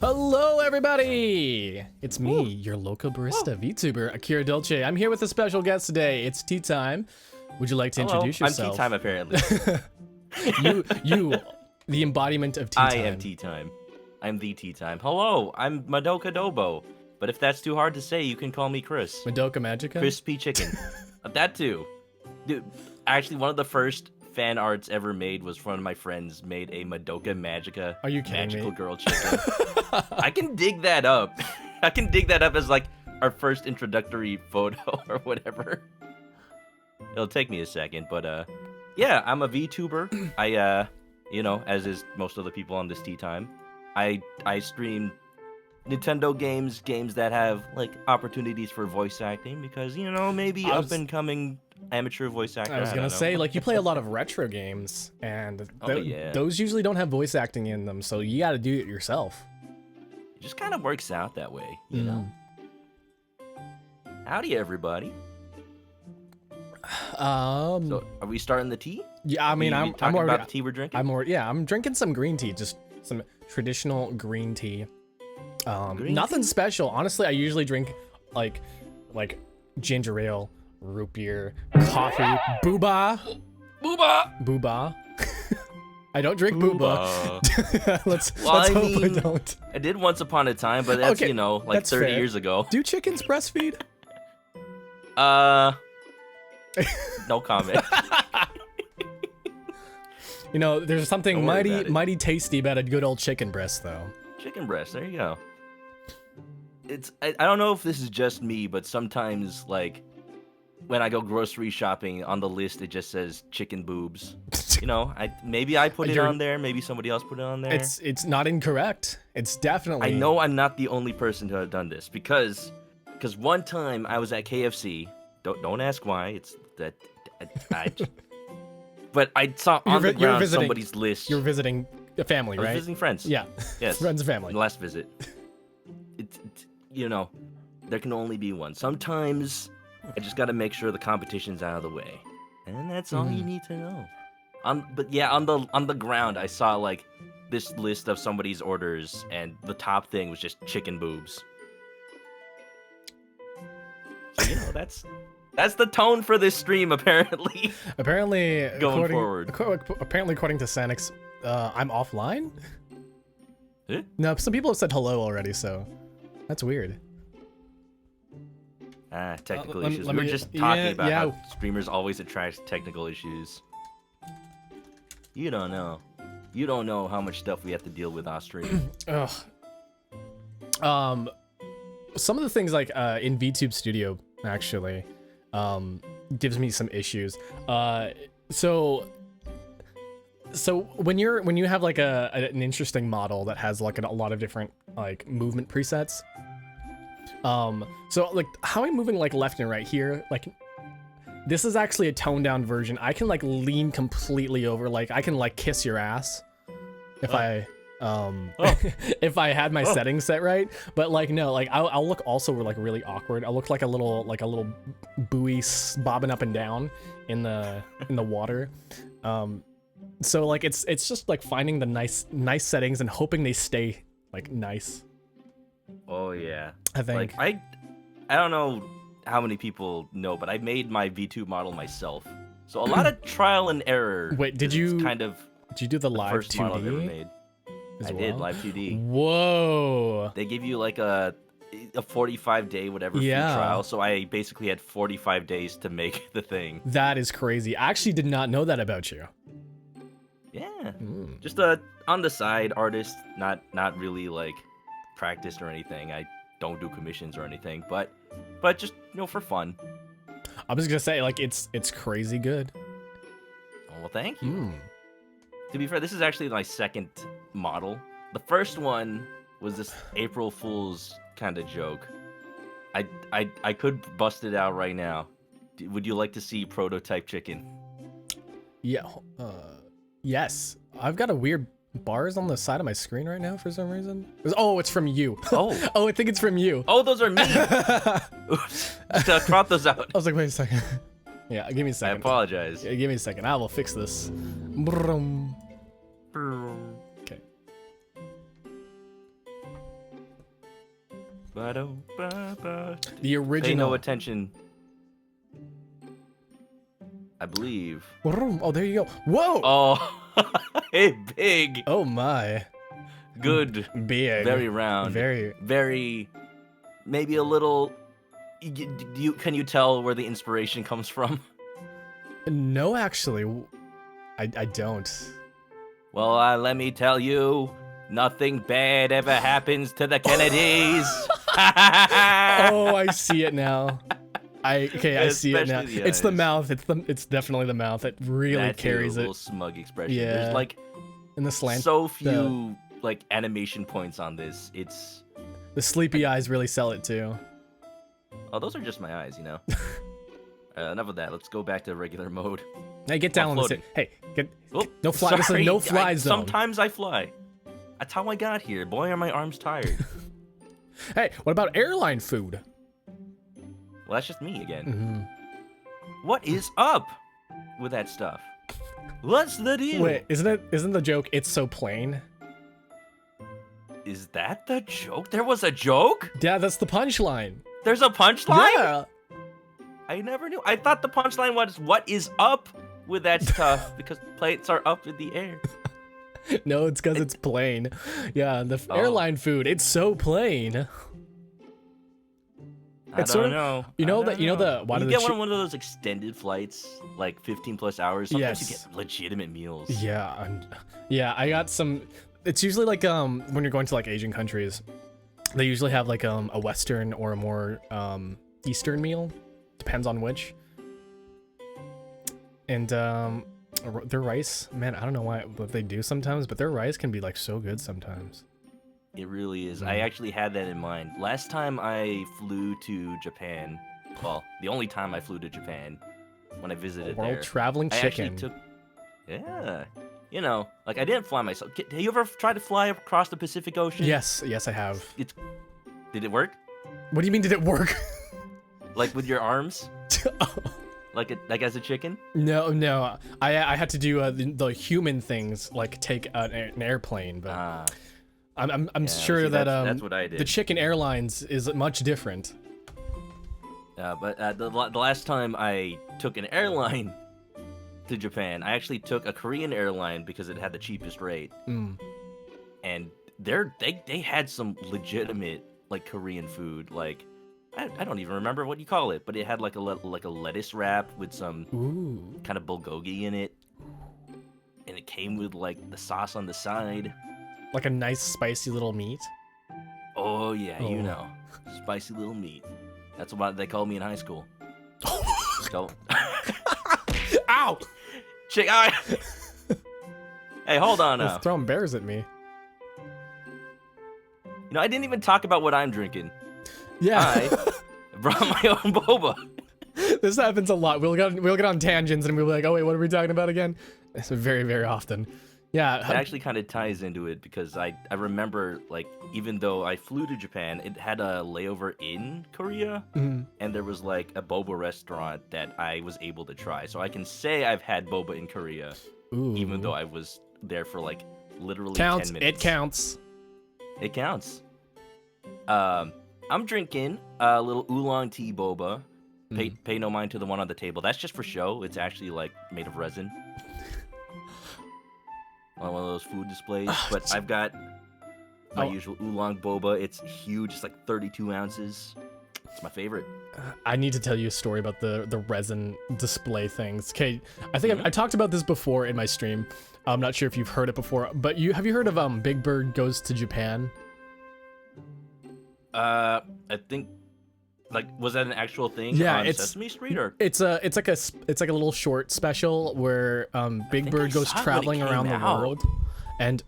Hello, everybody! It's me, your local barista VTuber, Akira Dolce. I'm here with a special guest today. It's tea time. Would you like to introduce yourself? I'm tea time, apparently. you, the embodiment of tea time. I am tea time. I'm the tea time. Hello, I'm ManokAdobo. But if that's too hard to say, you can call me Chris. Madoka Magica? Crispy chicken. That too. Dude, actually, one of the first fan arts ever made was one of my friends made a Madoka Magica. Are you kidding magical me? girl chicken. I can dig that up. I can dig that up as like our first introductory photo or whatever. It'll take me a second, but yeah, I'm a VTuber. I you know, as is most of the people on this tea time, I stream Nintendo games that have like opportunities for voice acting because, you know, maybe up and coming amateur voice actor. I was gonna say, like, you play a lot of retro games, and yeah. those usually don't have voice acting in them, so you gotta do it yourself. It just kind of works out that way, you know? Howdy, everybody. So, are we starting the tea? Yeah, I mean, I'm talking already, about the tea we're drinking? I'm drinking some green tea, just some traditional green tea. Nothing special. Honestly, I usually drink like ginger ale, root beer, coffee, booba. I don't drink booba. let's hope I don't. I did once upon a time, but that's, you know, like 30 years ago. Do chickens breastfeed? No comment. You know, there's something mighty tasty about a good old chicken breast, though. Chicken breast, there you go. I don't know if this is just me, but sometimes, like, when I go grocery shopping, on the list it just says chicken boobs. You know, maybe I put it on there, maybe somebody else put it on there. It's not incorrect. It's definitely. I know I'm not the only person to have done this because one time I was at KFC. Don't ask why. It's that but I saw on the ground somebody's list. You're visiting a family, right? I was visiting friends. Yeah. Yes. Friends and family. Last visit. It's you know, there can only be one. Sometimes I just got to make sure the competition's out of the way, and that's all you need to know. But yeah, on the ground, I saw like this list of somebody's orders, and the top thing was just chicken boobs. So you know, that's the tone for this stream, apparently. Apparently, going forward. Apparently, according to Sanix, I'm offline. Eh? No, some people have said hello already, so that's weird. Technical issues. We were just talking about how streamers always attract technical issues. You don't know. You don't know how much stuff we have to deal with off stream. Ugh. Some of the things like in VTube Studio actually gives me some issues. So when you have like an interesting model that has like a lot of different like movement presets. So like how I'm moving like left and right here, like this is actually a toned down version. I can like lean completely over, like I can like kiss your ass if if I had my settings set right. But like no, like I'll look also like really awkward. I'll look like a little buoy bobbing up and down in the water. So like it's just like finding the nice settings and hoping they stay like nice. Oh yeah. I think. Like I don't know how many people know, but I made my V2 model myself. So a lot of trial and error. Wait, did you do the live first 2D? Model I've ever made. I did live 2D. Whoa. They give you like a 45-day whatever free trial, so I basically had 45 days to make the thing. That is crazy. I actually did not know that about you. Yeah. Just a on the side artist, not really like practiced or anything. I don't do commissions or anything, but just, you know, for fun. I was gonna say, like, it's crazy good. Oh, well, thank you. To be fair, this is actually my second model. The first one was this April Fool's kind of joke. I could bust it out right now. Would you like to see prototype chicken? Yeah. Yes. I've got a weird bars on the side of my screen right now for some reason. Oh, it's from you. Oh, I think it's from you. Oh, those are me. Oops. Just crop those out. I was like, wait a second. Yeah, give me a second. I apologize. Yeah, give me a second. I will fix this. Brum. Okay. Ba-do-ba-ba. The original. Pay no attention. I believe. Oh, there you go. Whoa! Oh, hey, big. Oh my. Good. Big. Very round. Very. Maybe a little. Can you tell where the inspiration comes from? No, actually, I don't. Well, let me tell you, nothing bad ever happens to the Kennedys. Oh, I see it now. I see it now. Especially the It's the eyes. mouth. It's definitely the mouth that really That too, carries a it. little smug expression. Yeah. There's like And the slant. so few like animation points on this. It's The sleepy eyes really sell it too. oh, those are just my eyes, you know. Enough of that. Let's go back to regular mode. Hey, get down on this. floating. Hey, get Oh, no fly. This is sorry, no fly zone. Sometimes I fly. That's how I got here. Boy, are my arms tired. Hey, what about airline food? Well, that's just me again. Mm-hmm. What is up with that stuff? What's the deal? Wait, isn't the joke? It's so plain. Is that the joke? There was a joke? Yeah, that's the punchline. There's a punchline? Yeah. I never knew. I thought the punchline was, what is up with that stuff? Because plates are up in the air. No, it's because it's plain. Yeah, the Oh. airline food. It's so plain. I It's sort don't of- know. you know I that- don't you know know. the- why When do you the get chi- one of those extended flights, like 15 plus hours, sometimes you Yes. get legitimate meals. Yeah, yeah. I got some. It's usually like when you're going to like Asian countries, they usually have like a Western or a more Eastern meal, depends on which. And their rice, man, I don't know what they do sometimes, but their rice can be like so good sometimes. It really is. I actually had that in mind. Last time I flew to Japan, well, the only time I flew to Japan, when I visited World there, traveling I actually chicken. took, yeah, you know, like I didn't fly myself. Have you ever tried to fly across the Pacific Ocean? Yes, I have. Did it work? What do you mean? Did it work? Like with your arms? Oh, Like as a chicken? no. I had to do the human things, like take an airplane, but Ah, I'm yeah, sure see, that that's what I did. the chicken airlines is much different. But the last time I took an airline to Japan, I actually took a Korean airline because it had the cheapest rate. Mm. And they had some legitimate like Korean food. Like I don't even remember what you call it, but it had like a lettuce wrap with some Ooh. kind of bulgogi in it, and it came with like the sauce on the side. Like a nice spicy little meat. Oh yeah, Oh. you know, spicy little meat. That's what they called me in high school. So, Ow! chick. Hey, hold on now. It's throwing bears at me. You know, I didn't even talk about what I'm drinking. Yeah. I brought my own boba. This happens a lot. We'll get on tangents and we'll be like, oh wait, what are we talking about again? It's very, very often. Yeah. It actually kind of ties into it because I remember, like, even though I flew to Japan, it had a layover in Korea, Mhm. and there was like a boba restaurant that I was able to try. So I can say I've had boba in Korea, Ooh. even though I was there for like literally counts. 10 minutes. It counts. It counts. I'm drinking a little oolong tea boba. Pay no mind to the one on the table. That's just for show. It's actually like made of resin. On one of those food displays. But I've got my usual oolong boba. It's huge. It's like 32 ounces. It's my favorite. I need to tell you a story about the resin display things. Okay, I think I talked about this before in my stream. I'm not sure if you've heard it before, but have you heard of Big Bird Goes to Japan? I think, like, was that an actual thing Yeah, on it's- Sesame Street or? It's like a little short special where Big think Bird I goes saw it when it traveling around the came out. world, and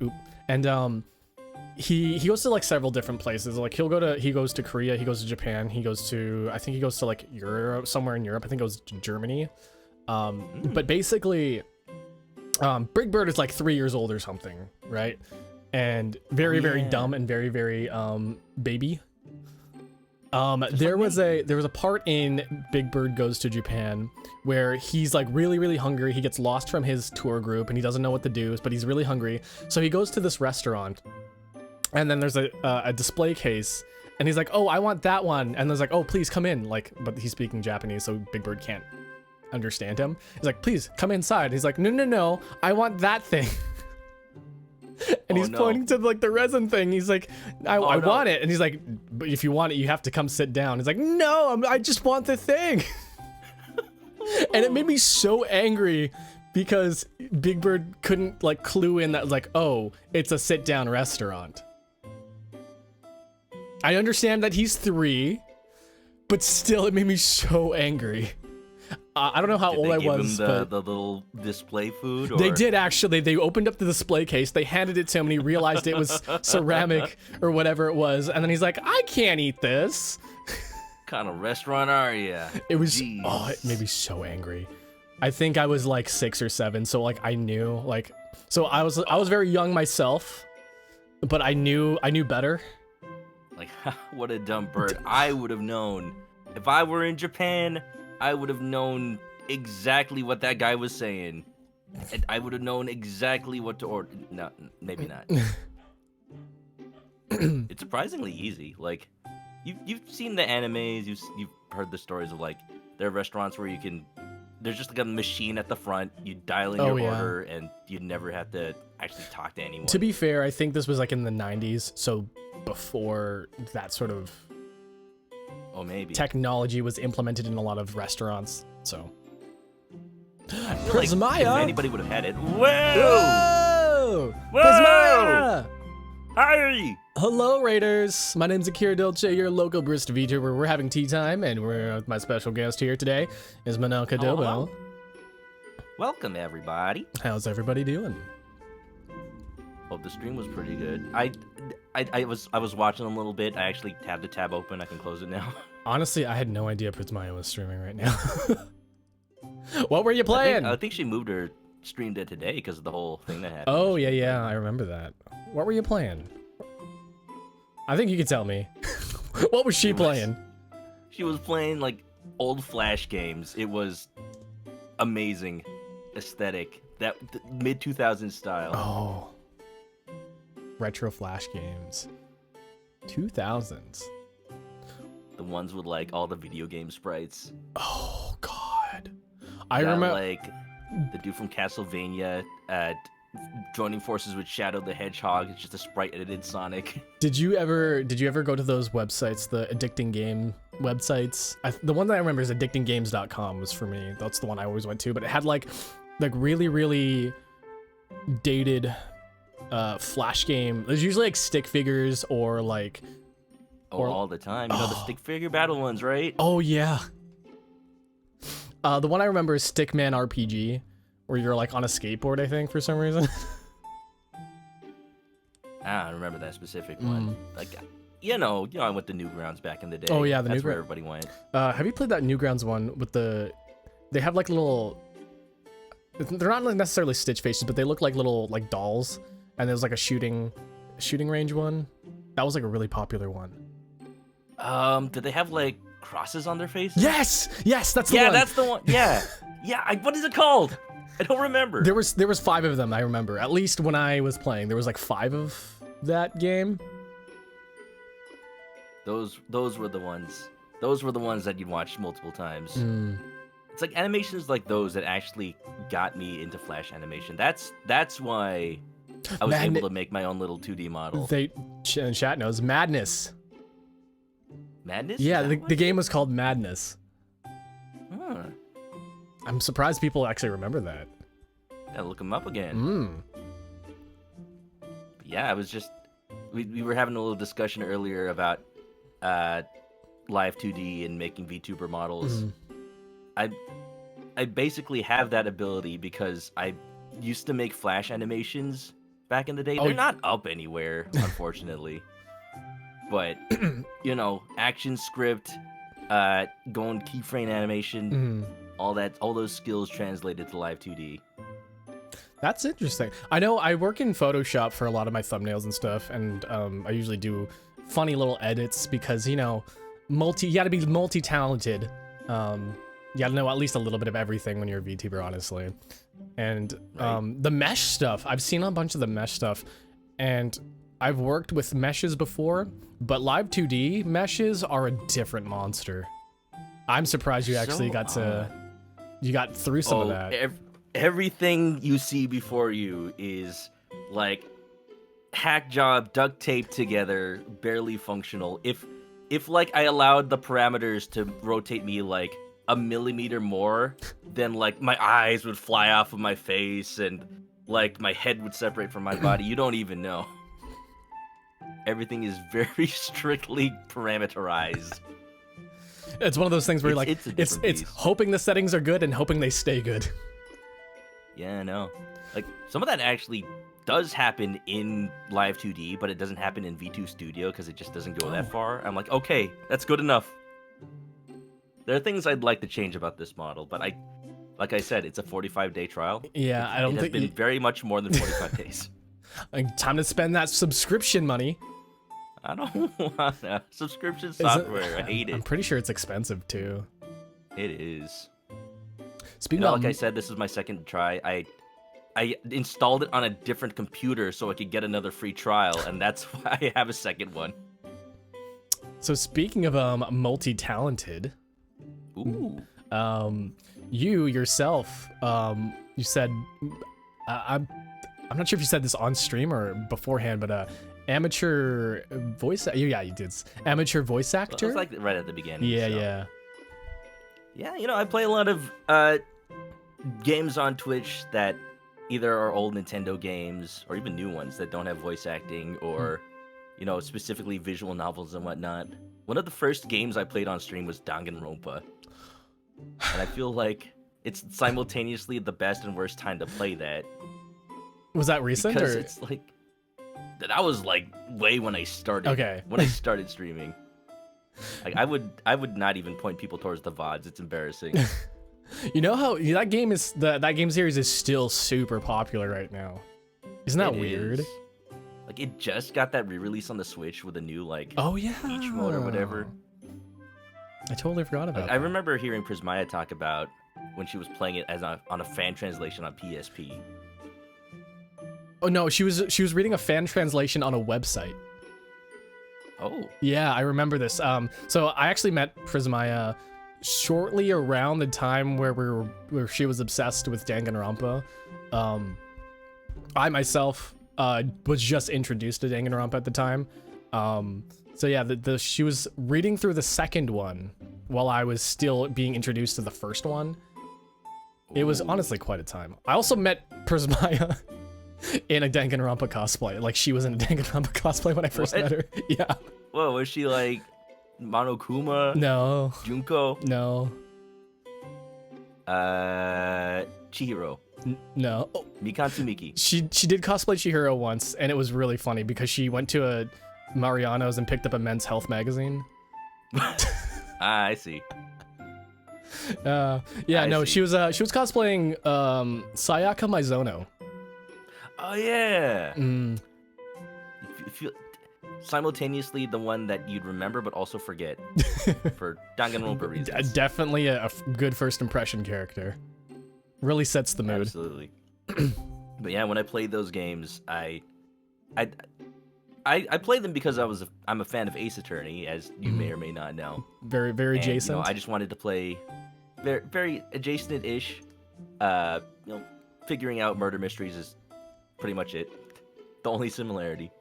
he goes to like several different places. Like he goes to Korea, he goes to Japan, he goes to like Europe, somewhere in Europe. I think it goes to Germany. But basically, Big Bird is like 3 years old or something, right? And very very yeah. dumb and very very baby. There was a part in Big Bird Goes to Japan where he's like really, really hungry. He gets lost from his tour group and he doesn't know what to do, but he's really hungry. So he goes to this restaurant, and then there's a display case, And he's like, oh, I want that one. And there's like, oh, please come in. Like, but he's speaking Japanese, so Big Bird can't understand him. He's like, please come inside. He's like, no, I want that thing. And he's pointing to like the resin thing. He's like, I want it. And he's like, but if you want it, you have to come sit down. He's like, no, I just want the thing. And it made me so angry because Big Bird couldn't like clue in that like, oh, it's a sit down restaurant. I understand that he's 3, but still it made me so angry. I don't know how old I was. Did they give him the little display food? Or? They did, actually. They opened up the display case, they handed it to him, and he realized it was ceramic or whatever it was. And then he's like, I can't eat this. What kind of restaurant are you? It was, it made me so angry. I think I was like 6 or 7, so like I knew, like, so I was very young myself, but I knew better. Like, what a dumb bird. I would have known. If I were in Japan, I would have known exactly what that guy was saying. And I would have known exactly what to order. No, maybe not. It's surprisingly easy. Like, you've seen the animes, you've heard the stories of, like, there are restaurants where you can... There's just like a machine at the front. You dial in your order, and you never have to actually talk to anyone. To be fair, I think this was like in the 90s, so before that sort of technology was implemented in a lot of restaurants. So Prismaya, like if anybody would have had it. Whoa! Prismaya! Hi! Hello, Raiders. My name's Akira Dolce, your local barista VTuber. We're having tea time, and we're with my special guest here today is ManokAdobo. Hello. Welcome, everybody. How's everybody doing? Hope the stream was pretty good. I was watching a little bit. I actually had the tab open. I can close it now. Honestly, I had no idea Prismaya was streaming right now. What were you playing? I think she streamed it today because of the whole thing that happened. Oh, yeah, I remember that. What were you playing? I think you could tell me. What was she playing? She was playing, like, old Flash games. It was amazing aesthetic. That mid-2000s style. Oh. Retro Flash games. 2000s. The ones with, like, all the video game sprites. Oh, God. I remember... like, the dude from Castlevania joining forces with Shadow the Hedgehog. It's just a sprite-edited Sonic. Did you ever go to those websites, the addicting game websites? The one that I remember is addictinggames.com was for me. That's the one I always went to, but it had like really, really dated Flash game. There's usually like stick figures or like... all the time. You know the stick figure battle ones, right? Oh, yeah. The one I remember is Stickman RPG, where you're like on a skateboard, I think, for some reason. I remember that specific one. Like, you know, I went to Newgrounds back in the day. Oh yeah, that's where everybody went. Have you played that Newgrounds one with they have like little, they're not like necessarily Stitch faces, but they look like little like dolls, and there's like a shooting range one. That was like a really popular one. Did they have like crosses on their faces? Yes, that's the one. Yeah, that's the one. Yeah, yeah. What is it called? I don't remember. There was 5 of them. I remember. At least when I was playing, there was like 5 of that game. Those were the ones. Those were the ones that you'd watch multiple times. It's like animations like those that actually got me into Flash animation. That's why I was able to make my own little 2D model. Chat knows Madness. Madness? Yeah, the game was called Madness. Huh. I'm surprised people actually remember that. Gotta look them up again. Yeah, I was just... We were having a little discussion earlier about live 2D and making VTuber models. I basically have that ability because I used to make Flash animations back in the day. They're not up anywhere, unfortunately. But, you know, action script, going keyframe animation, all those skills translated to live 2D. That's interesting. I know I work in Photoshop for a lot of my thumbnails and stuff, and I usually do funny little edits because, you know, you gotta be multi-talented. You gotta know at least a little bit of everything when you're a VTuber, honestly. And the mesh stuff, I've seen a bunch of the mesh stuff, and I've worked with meshes before, but live 2D meshes are a different monster. I'm surprised you actually got through some of that. Everything you see before you is like hack job, duct taped together, barely functional. If like I allowed the parameters to rotate me like a millimeter more, then like my eyes would fly off of my face and like my head would separate from my body. You don't even know. Everything is very strictly parameterized. It's one of those things where it's hoping the settings are good and hoping they stay good. Yeah, I know. Like some of that actually does happen in Live 2D, but it doesn't happen in V2 Studio because it just doesn't go that far. I'm like, okay, that's good enough. There are things I'd like to change about this model, but like I said, it's a 45-day trial. Yeah, I don't think it has been very much more than 45 days. Time to spend that subscription money. I don't want subscription software. I hate it. I'm pretty sure it's expensive too. It is. Speaking of, like I said, this is my second try. I installed it on a different computer so I could get another free trial, and that's why I have a second one. So speaking of multi-talented, ooh, you yourself, you said, I'm not sure if you said this on stream or beforehand, but amateur voice. Yeah, you did. Amateur voice actor. It was like right at the beginning. Yeah, so. yeah. Yeah, you know, I play a lot of games on Twitch that either are old Nintendo games or even new ones that don't have voice acting or, you know, specifically visual novels and whatnot. One of the first games I played on stream was Danganronpa. And I feel like it's simultaneously the best and worst time to play that. Was that recent? Because or? it's like... That was like way when I started. Okay. When I started streaming. Like I would not even point people towards the VODs. It's embarrassing. You know how that game is that game series is still super popular right now. Isn't that weird? Like it just got that re-release on the Switch with a new like beach mode or whatever. I totally forgot about that. I remember hearing Prismaya talk about when she was playing it on a fan translation on PSP. Oh no, she was reading a fan translation on a website. Oh. Yeah, I remember this. So I actually met Prismaya shortly around the time where she was obsessed with Danganronpa. I myself was just introduced to Danganronpa at the time. So yeah, she was reading through the second one while I was still being introduced to the first one. It was honestly quite a time. I also met Prismaya in a Danganronpa cosplay. Like she was in a Danganronpa cosplay when I first met her. Yeah. Whoa, was she like Monokuma? No. Junko? No. Chihiro? No. Oh. Mikan Tsumiki? She did cosplay Chihiro once, and it was really funny because she went to a Mariano's and picked up a Men's Health magazine. I see. She was cosplaying Sayaka Maizono. Oh yeah. Simultaneously the one that you'd remember but also forget for Danganronpa reasons. Definitely a good first impression character. Really sets the mood. Absolutely. But yeah, when I played those games, I played them because I'm a fan of Ace Attorney, as you may or may not know. Very, very adjacent. You know, I just wanted to play very, very adjacent-ish. Figuring out murder mysteries is pretty much it. The only similarity.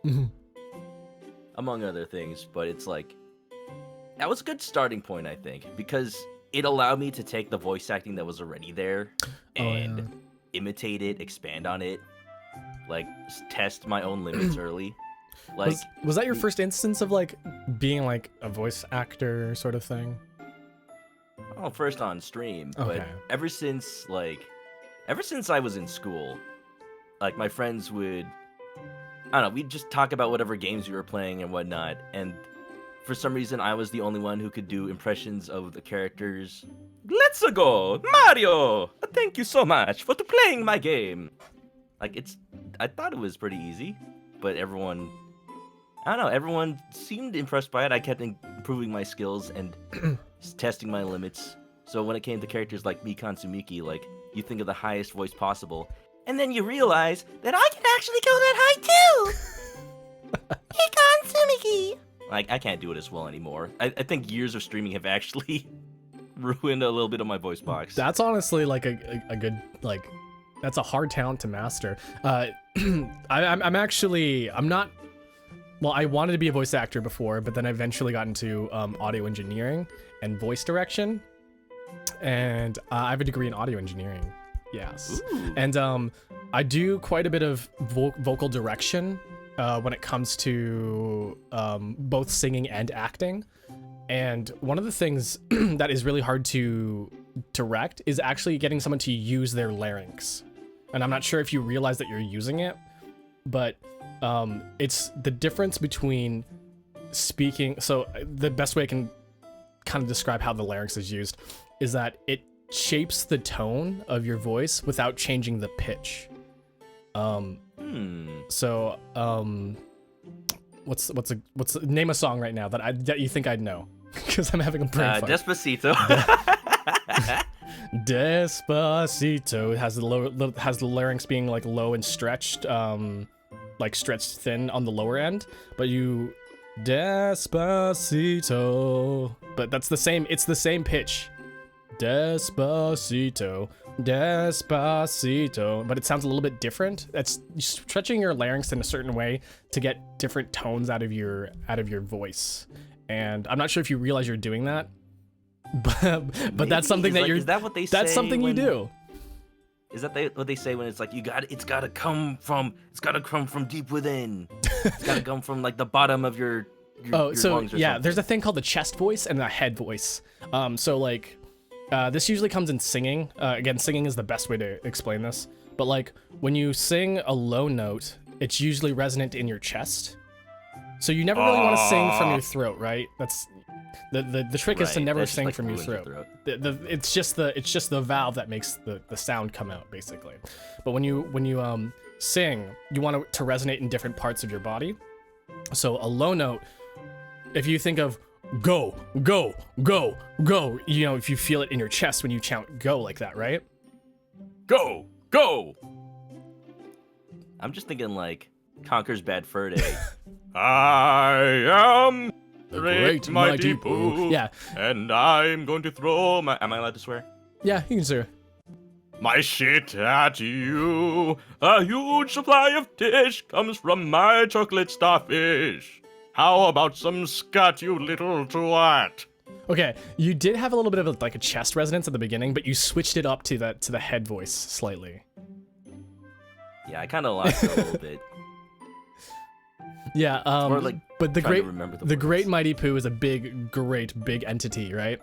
Among other things, but it's like... That was a good starting point, I think, because it allowed me to take the voice acting that was already there and imitate it, expand on it, like, test my own limits early. Like, was that your first instance of, like, being, like, a voice actor sort of thing? Oh, first on stream, but ever since I was in school, like, my friends would... I don't know, we'd just talk about whatever games we were playing and whatnot, and for some reason I was the only one who could do impressions of the characters. Let's go, Mario! Thank you so much for playing my game! Like, I thought it was pretty easy, but everyone seemed impressed by it. I kept improving my skills and testing my limits. So when it came to characters like Mikan Tsumiki, like, you think of the highest voice possible, and then you realize that I can actually go that high squeaky. Like, I can't do it as well anymore. I think years of streaming have actually ruined a little bit of my voice box. That's honestly like a good, like, that's a hard talent to master. I'm not, well, I wanted to be a voice actor before, but then I eventually got into audio engineering and voice direction. And I have a degree in audio engineering. Yes. Ooh. And I do quite a bit of vocal direction when it comes to both singing and acting. And one of the things that is really hard to direct is actually getting someone to use their larynx. And I'm not sure if you realize that you're using it, but it's the difference between speaking. So the best way I can kind of describe how the larynx is used is that it shapes the tone of your voice without changing the pitch. So what's name a song right now that you think I'd know? Because I'm having a brain fart. Despacito. Despacito. It has the larynx being like low and stretched, like stretched thin on the lower end, but you Despacito. But that's the same. It's the same pitch. Despacito, Despacito, but it sounds a little bit different. That's stretching your larynx in a certain way to get different tones out of your voice. And I'm not sure if you realize you're doing that, but that's something that you're. Is that what they say? That's something you do. Is that what they say when it's like it's gotta come from deep within. It's gotta come from like the bottom of your lungs or something. There's a thing called the chest voice and the head voice. So like. This usually comes in singing. Again, singing is the best way to explain this. But like when you sing a low note, it's usually resonant in your chest. So you never really want to sing from your throat, right? That's the trick is to never sing from your throat. It's just the valve that makes the sound come out, basically. But when you sing, you want it to resonate in different parts of your body. So a low note, if you think of go, go, go, go. You know, if you feel it in your chest when you chant go like that, right? Go, go. I'm just thinking like Conker's Bad Fur Day. I am the great mighty Pooh. Yeah. And I'm going to throw my... Am I allowed to swear? Yeah, you can swear. My shit at you. A huge supply of dish comes from my chocolate starfish. How about some scat, you little twat? Okay, you did have a little bit of like a chest resonance at the beginning, but you switched it up to the head voice slightly. Yeah, I kind of lost it a little bit. Yeah, like but the words. Great Mighty Pooh is a big entity, right?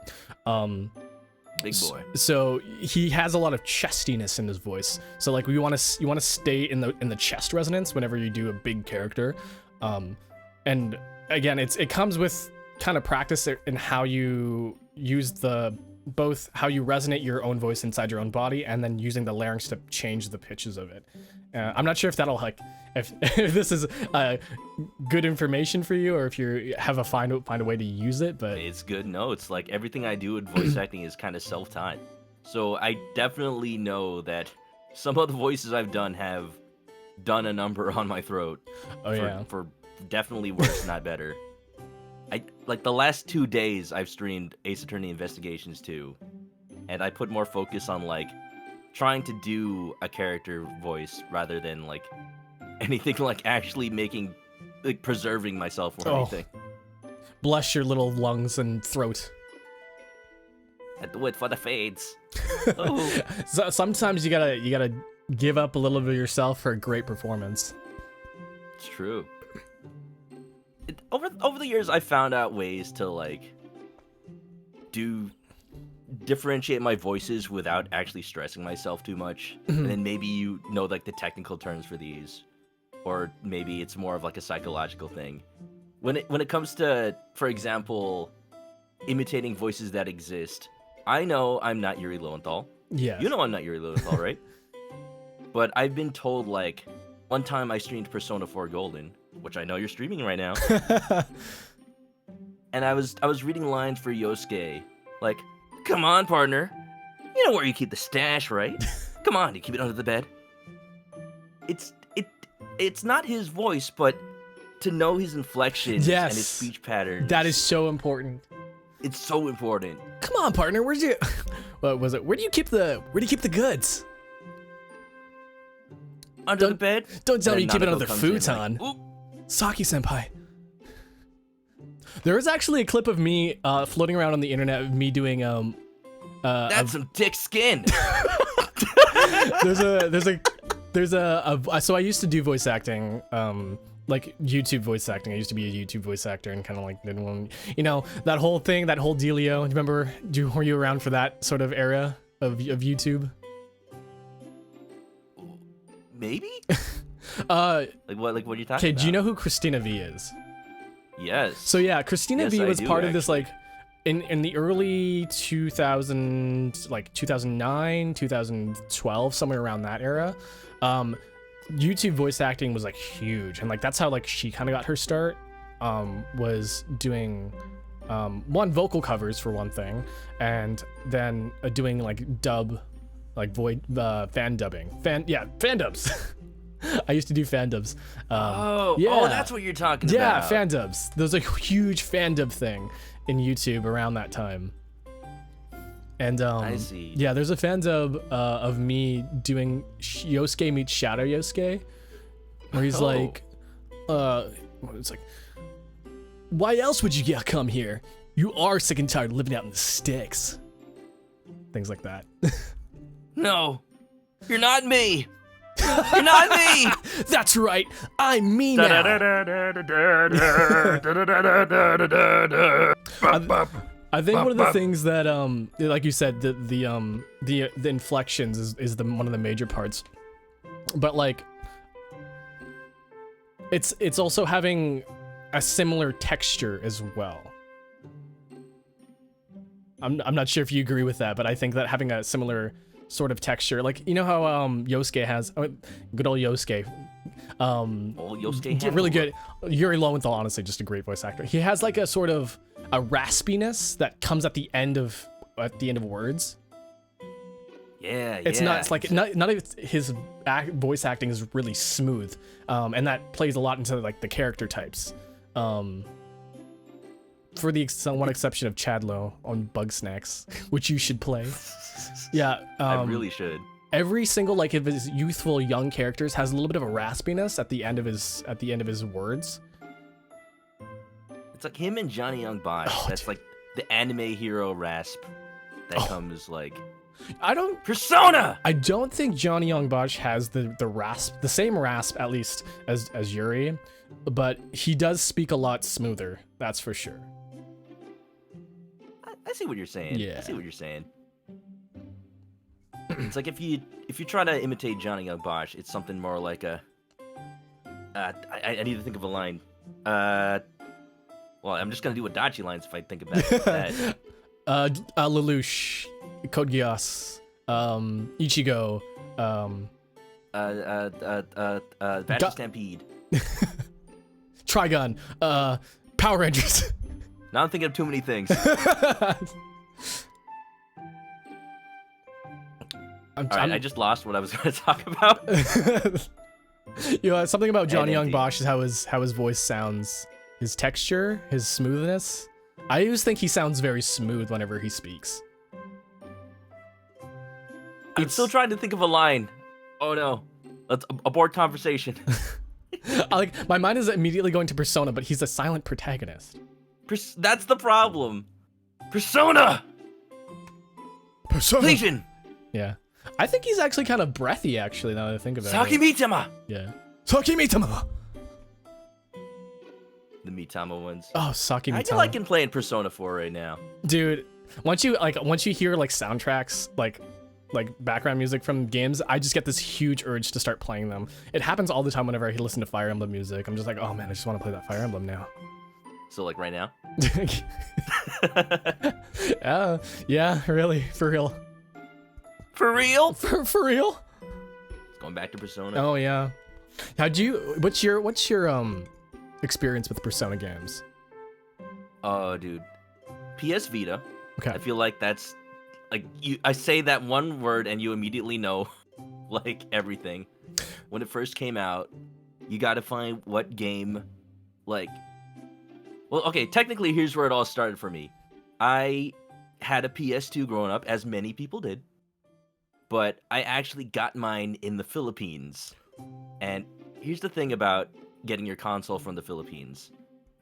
Big boy. So he has a lot of chestiness in his voice. So like you want to stay in the chest resonance whenever you do a big character. And again, it comes with kind of practice in how you use both how you resonate your own voice inside your own body and then using the larynx to change the pitches of it. I'm not sure if that'll if this is good information for you or if you have to find a way to use it, but it's good. No, it's like everything I do with voice acting is kind of self-taught. So I definitely know that some of the voices I've done have done a number on my throat. For definitely worse, not better. Like the last 2 days I've streamed Ace Attorney Investigations 2, and I put more focus on like trying to do a character voice rather than like anything like actually preserving myself or anything. Bless your little lungs and throat. I do it for the fades. So sometimes you gotta give up a little bit of yourself for a great performance. It's true. Over the years, I found out ways to like differentiate my voices without actually stressing myself too much. And then maybe you know like the technical terms for these, or maybe it's more of like a psychological thing. When it comes to, for example, imitating voices that exist, I know I'm not Yuri Lowenthal. Yeah. You know I'm not Yuri Lowenthal, right? But I've been told like one time I streamed Persona 4 Golden, which I know you're streaming right now. And I was reading lines for Yosuke, like, "Come on, partner. You know where you keep the stash, right? Come on, you keep it under the bed." It's not his voice, but to know his inflections and his speech patterns. That is so important. It's so important. Come on, partner. Where'd you? What was it? Where do you keep the goods? Under the bed. Don't tell me you keep it under the futon. Like, Saki-senpai. There was actually a clip of me floating around on the internet of me doing that's some thick skin. So I used to do voice acting, like YouTube voice acting. I used to be a YouTube voice actor and kind of like did one, that whole thing, that whole dealio. Remember, were you around for that sort of era of YouTube? Maybe. Like what are you talking about? Okay, do you know who Christina V is? Yes. So yeah, Christina V was part of this, actually. like, in the early 2000s, like 2009, 2012, somewhere around that era. YouTube voice acting was like huge, and like that's how like she kind of got her start. Was doing one, vocal covers for one thing, and then doing like dub, like fan dubbing, fan dubs. I used to do fan dubs. Oh, that's what you're talking about. Yeah, fan dubs. There was a huge fan dub thing in YouTube around that time. And I see. Yeah, there's a fan dub of me doing Yosuke meets Shadow Yosuke, where he's like, it's like, why else would you come here? You are sick and tired of living out in the sticks. Things like that. No, you're not me. You're not me. That's right. I'm me now. I think one of the things that like you said, the inflections is one of the major parts, but like it's also having a similar texture as well. I'm not sure if you agree with that, but I think that having a similar sort of texture, like how Yosuke has, good old Yosuke, Yosuke, really good. Yuri Lowenthal, honestly, just a great voice actor. He has like a sort of a raspiness that comes at the end of words. Yeah, it's not. It's like none of his voice acting is really smooth, and that plays a lot into like the character types. For the one exception of Chadlow on Bug Snacks, which you should play. Yeah, I really should. Every single like of his youthful young characters has a little bit of a raspiness at the end of his words. It's like him and Johnny Young Bosch. That's like the anime hero rasp that comes like. Persona. I don't think Johnny Young Bosch has the rasp, the same rasp at least as Yuri, but he does speak a lot smoother. That's for sure. I see what you're saying. Yeah. I see what you're saying. It's like if you try to imitate Johnny Young Bosch, it's something more like a. I need to think of a line. Well, I'm just gonna do Adachi lines if I think about that. Lelouch, Code Geass, Ichigo, Battle Stampede. Trigun, Power Rangers. Now I'm thinking of too many things. I just lost what I was going to talk about. Something about Johnny Young Bosch is how his voice sounds, his texture, his smoothness. I always think he sounds very smooth whenever he speaks. I'm still trying to think of a line. Oh no, let's abort conversation. My mind is immediately going to Persona, but he's a silent protagonist. That's the problem. Persona. Legion. Yeah. I think he's actually kind of breathy, actually, now that I think about Saki it. Mitama. Yeah. Saki Mitama. The Mitama ones. Oh, Saki Mitama. I feel like I'm playing Persona 4 right now. Dude, once you hear like soundtracks, like background music from games, I just get this huge urge to start playing them. It happens all the time whenever I listen to Fire Emblem music. I'm just like, oh man, I just want to play that Fire Emblem now. So like right now? Yeah, really, for real. For real? For real? Going back to Persona. Oh yeah. What's your experience with Persona games? Oh dude. PS Vita. Okay. I feel like that's like I say that one word and you immediately know like everything. When it first came out, you gotta find what game like, well, okay, technically, here's where it all started for me. I had a PS2 growing up, as many people did, but I actually got mine in the Philippines. And here's the thing about getting your console from the Philippines.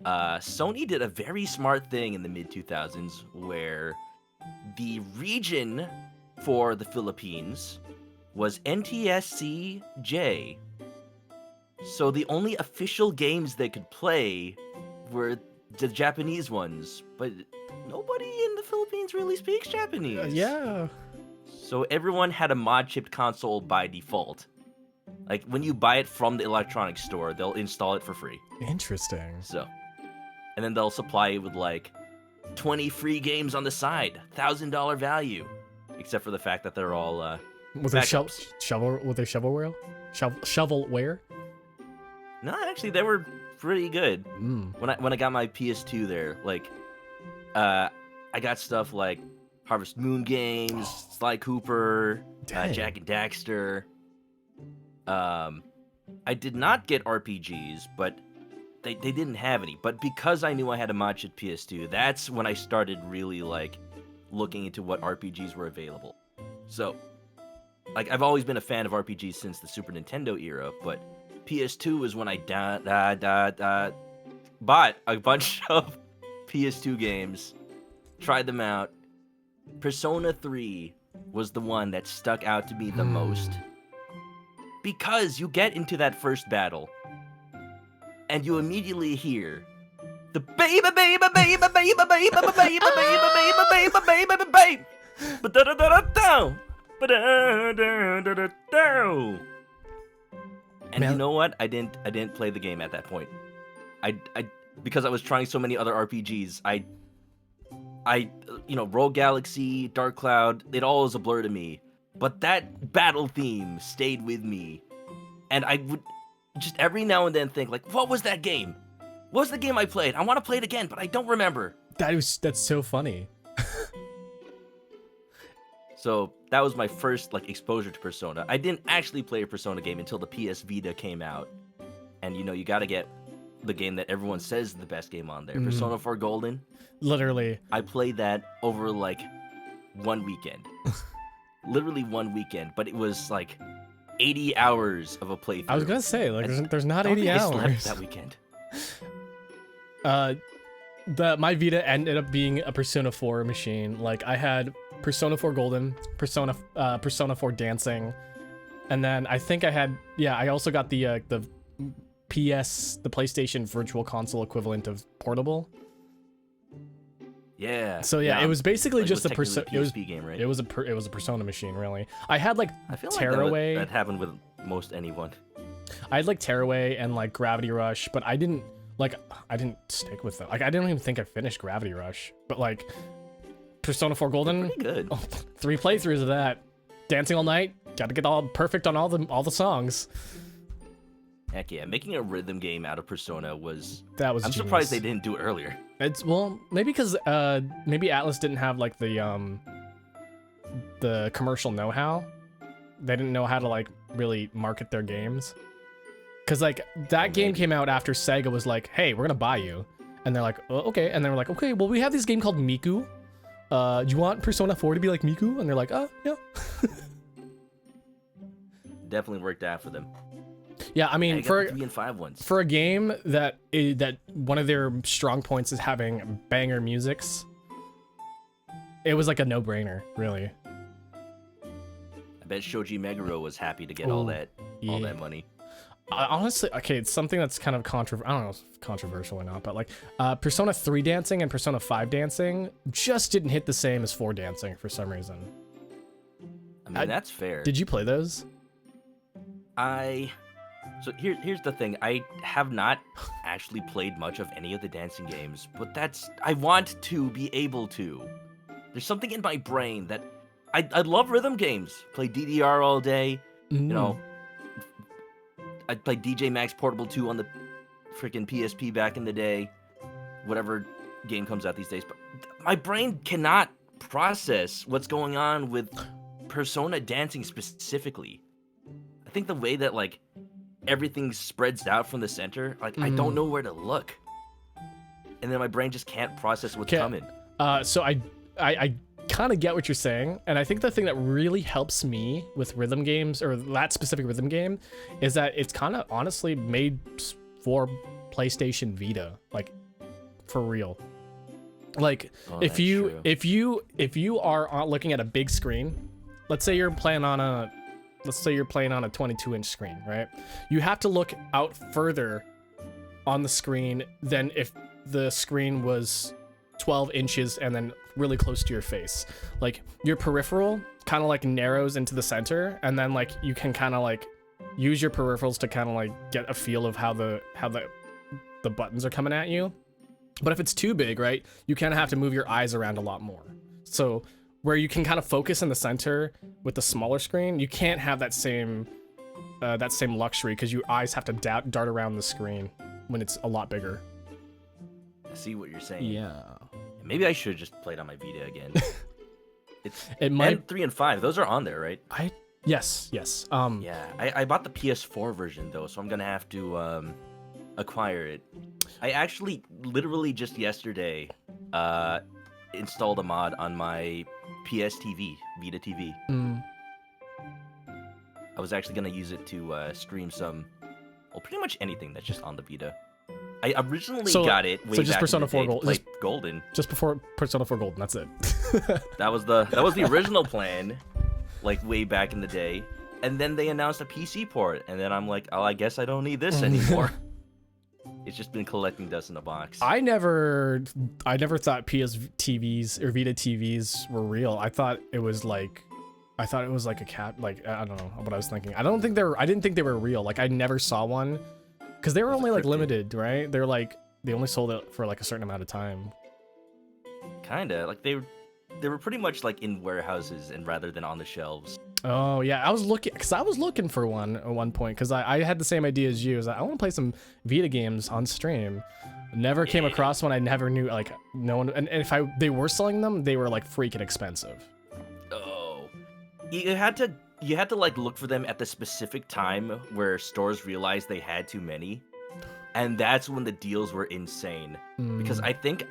Sony did a very smart thing in the mid-2000s where the region for the Philippines was NTSC-J. So the only official games they could play were the Japanese ones, but nobody in the Philippines really speaks Japanese. Yeah. So everyone had a mod-chipped console by default. Like, when you buy it from the electronics store, they'll install it for free. Interesting. So, and then they'll supply you with, like, 20 free games on the side, $1,000 value. Except for the fact that they're all, Was there backups. shovelware? Shovelware? No, actually, they were pretty good. Mm. When I got my PS2 there, like, I got stuff like Harvest Moon games, Sly Cooper, Dang. Jak and Daxter. I did not get RPGs, but they didn't have any. But because I knew I had a mod-chip PS2, that's when I started really, like, looking into what RPGs were available. So, like, I've always been a fan of RPGs since the Super Nintendo era, but PS2 was when I bought a bunch of PS2 games, tried them out. Persona 3 was the one that stuck out to me the most. Because you get into that first battle, and you immediately hear the baby, baby, baby, baby, baby, baby, baby, baby, baby, baby, baby, baby, and you know what? I didn't play the game at that point. I because I was trying so many other RPGs. I Rogue Galaxy, Dark Cloud, it all was a blur to me. But that battle theme stayed with me. And I would just every now and then think, like, what was that game? What was the game I played? I want to play it again, but I don't remember. That's so funny. So that was my first, like, exposure to Persona. I didn't actually play a Persona game until the PS Vita came out. And, you gotta get the game that everyone says is the best game on there. Persona 4 Golden. Literally. I played that over, like, one weekend. Literally one weekend, but it was, like, 80 hours of a playthrough. I was gonna say, like, there's not 80 I hours. slept that weekend. My Vita ended up being a Persona 4 machine. Like, I had Persona 4 Golden, Persona 4 Dancing, and then I think I also got the PlayStation Virtual Console equivalent of Portable. Yeah. So yeah, it was basically just a Persona. Game, right? It was a Persona machine, really. I had like I feel Tearaway. Like that happened with most anyone. I had like Tearaway and like Gravity Rush, but I didn't stick with them. Like, I didn't even think I finished Gravity Rush, but like Persona 4 Golden, pretty good. 3 playthroughs of that, dancing all night, got to get all perfect on all the songs. Heck yeah, making a rhythm game out of Persona was. I'm genius. Surprised they didn't do it earlier. It's maybe because maybe Atlas didn't have like the commercial know-how. They didn't know how to like really market their games. Cause like that game came out after Sega was like, "Hey, we're gonna buy you," and they're like, "Oh, okay," and they were like, "Okay, well we have this game called Miku. Do you want Persona 4 to be like Miku?" And they're like, "Oh, yeah." Definitely worked out for them. Yeah, I mean, for 3 and 5 ones. For a game that one of their strong points is having banger musics, it was like a no-brainer, really. I bet Shoji Meguro was happy to get all that money. Honestly, okay, it's something that's kind of I don't know if it's controversial or not, but like Persona 3 Dancing and Persona 5 Dancing just didn't hit the same as 4 Dancing for some reason. I mean, that's fair. Did you play those? So here's the thing. I have not actually played much of any of the dancing games, but I want to be able to. There's something in my brain that I love rhythm games. Play DDR all day. I played DJ Max Portable 2 on the freaking PSP back in the day. Whatever game comes out these days. But my brain cannot process what's going on with Persona dancing specifically. I think the way that, like, everything spreads out from the center. Like I don't know where to look, and then my brain just can't process what's coming. So I kind of get what you're saying, and I think the thing that really helps me with rhythm games, or that specific rhythm game, is that it's kind of honestly made for PlayStation Vita, like for real. Like if you are looking at a big screen, let's say you're playing on a 22-inch screen, right? You have to look out further on the screen than if the screen was 12 inches and then really close to your face. Like your peripheral kind of like narrows into the center, and then like you can kind of like use your peripherals to kind of like get a feel of how the buttons are coming at you. But if it's too big, right, you kind of have to move your eyes around a lot more. So where you can kind of focus in the center with the smaller screen, you can't have that same luxury, because your eyes have to dart around the screen when it's a lot bigger. I see what you're saying. Yeah. Maybe I should just play it on my Vita again. It might. 3 and 5, those are on there, right? Yes. Yeah, I bought the PS4 version though, so I'm gonna have to acquire it. I actually literally just yesterday installed a mod on my PS TV, Vita TV. I was actually gonna use it to stream pretty much anything that's just on the Vita. I originally got it way just back Persona in the 4 day to play Golden. Just before Persona 4 Golden, that's it. That was the original plan, like way back in the day. And then they announced a PC port, and then I'm like, oh, I guess I don't need this anymore. It's just been collecting dust in a box. I never thought PS TVs or Vita TVs were real. I thought it was like a cat. Like I don't know what I was thinking. I didn't think they were real. Like I never saw one, because they were only like limited, right? They're like they only sold it for like a certain amount of time. Kinda like they were pretty much like in warehouses and rather than on the shelves. Oh yeah, I was looking for one at one point, because I had the same idea as you. I want to play some Vita games on stream. Never came across one. I never knew, like, no one. And if they were selling them, they were like freaking expensive. Oh, you had to like look for them at the specific time where stores realized they had too many, and that's when the deals were insane. Because I think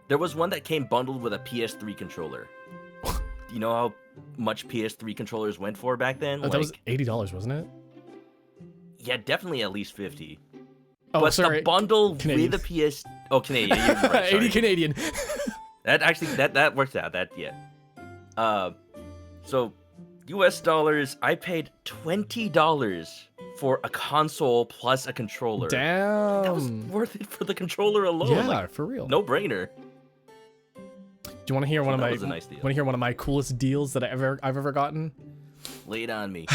there was one that came bundled with a PS3 controller. You know how much PS3 controllers went for back then? That was $80, wasn't it? Yeah, definitely at least 50. Oh, but sorry. the bundle Canadian. with the PS... Oh, Canadian. You're right, 80 Canadian. That actually, that works out. So, US dollars, I paid $20 for a console plus a controller. Damn. That was worth it for the controller alone. Yeah, like, for real. No brainer. Do you want to hear one of my coolest deals that I've ever gotten? Lay it on me.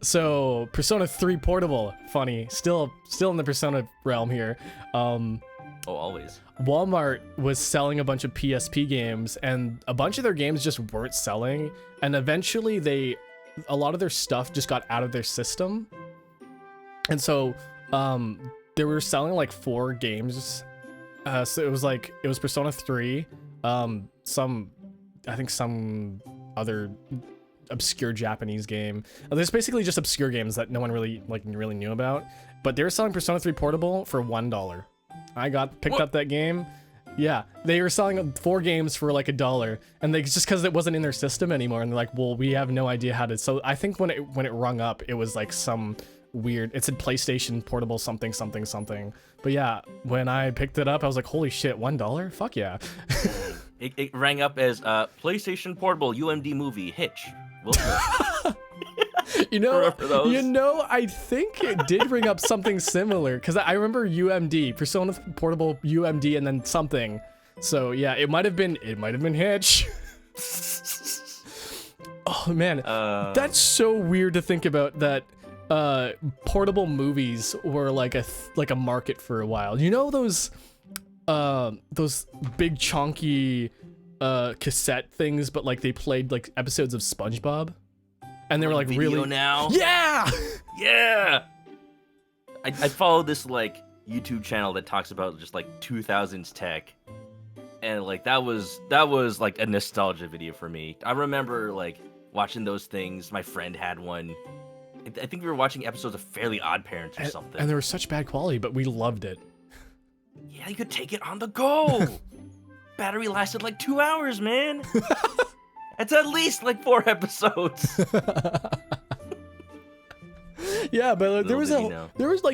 So Persona 3 Portable, funny, still in the Persona realm here. Always. Walmart was selling a bunch of PSP games, and a bunch of their games just weren't selling. And eventually, a lot of their stuff just got out of their system. And so, they were selling like 4 games. So it was Persona 3. Some other obscure Japanese game. There's basically just obscure games that no one really knew about. But they were selling Persona 3 Portable for $1. I picked up that game. Yeah, they were selling 4 games for like $1, and they just because it wasn't in their system anymore, and they're like, well, we have no idea how to. So I think when it rung up, it was like some weird. It said PlayStation Portable something. But yeah, when I picked it up, I was like, holy shit, $1? Fuck yeah. It rang up as PlayStation Portable UMD movie Hitch. You know, I think it did ring up something similar, because I remember UMD, Persona Portable UMD, and then something. So yeah, it might have been Hitch. Oh man, that's so weird to think about that. Portable movies were like a market for a while. You know those big chunky cassette things, but like they played like episodes of SpongeBob, and they were like Video really now. Yeah. I follow this like YouTube channel that talks about just like 2000s tech, and like that was like a nostalgia video for me. I remember like watching those things. My friend had one. I think we were watching episodes of Fairly Odd Parents or something. And they were such bad quality, but we loved it. Yeah, you could take it on the go. Battery lasted like 2 hours, man. It's at least like 4 episodes. Yeah, but there was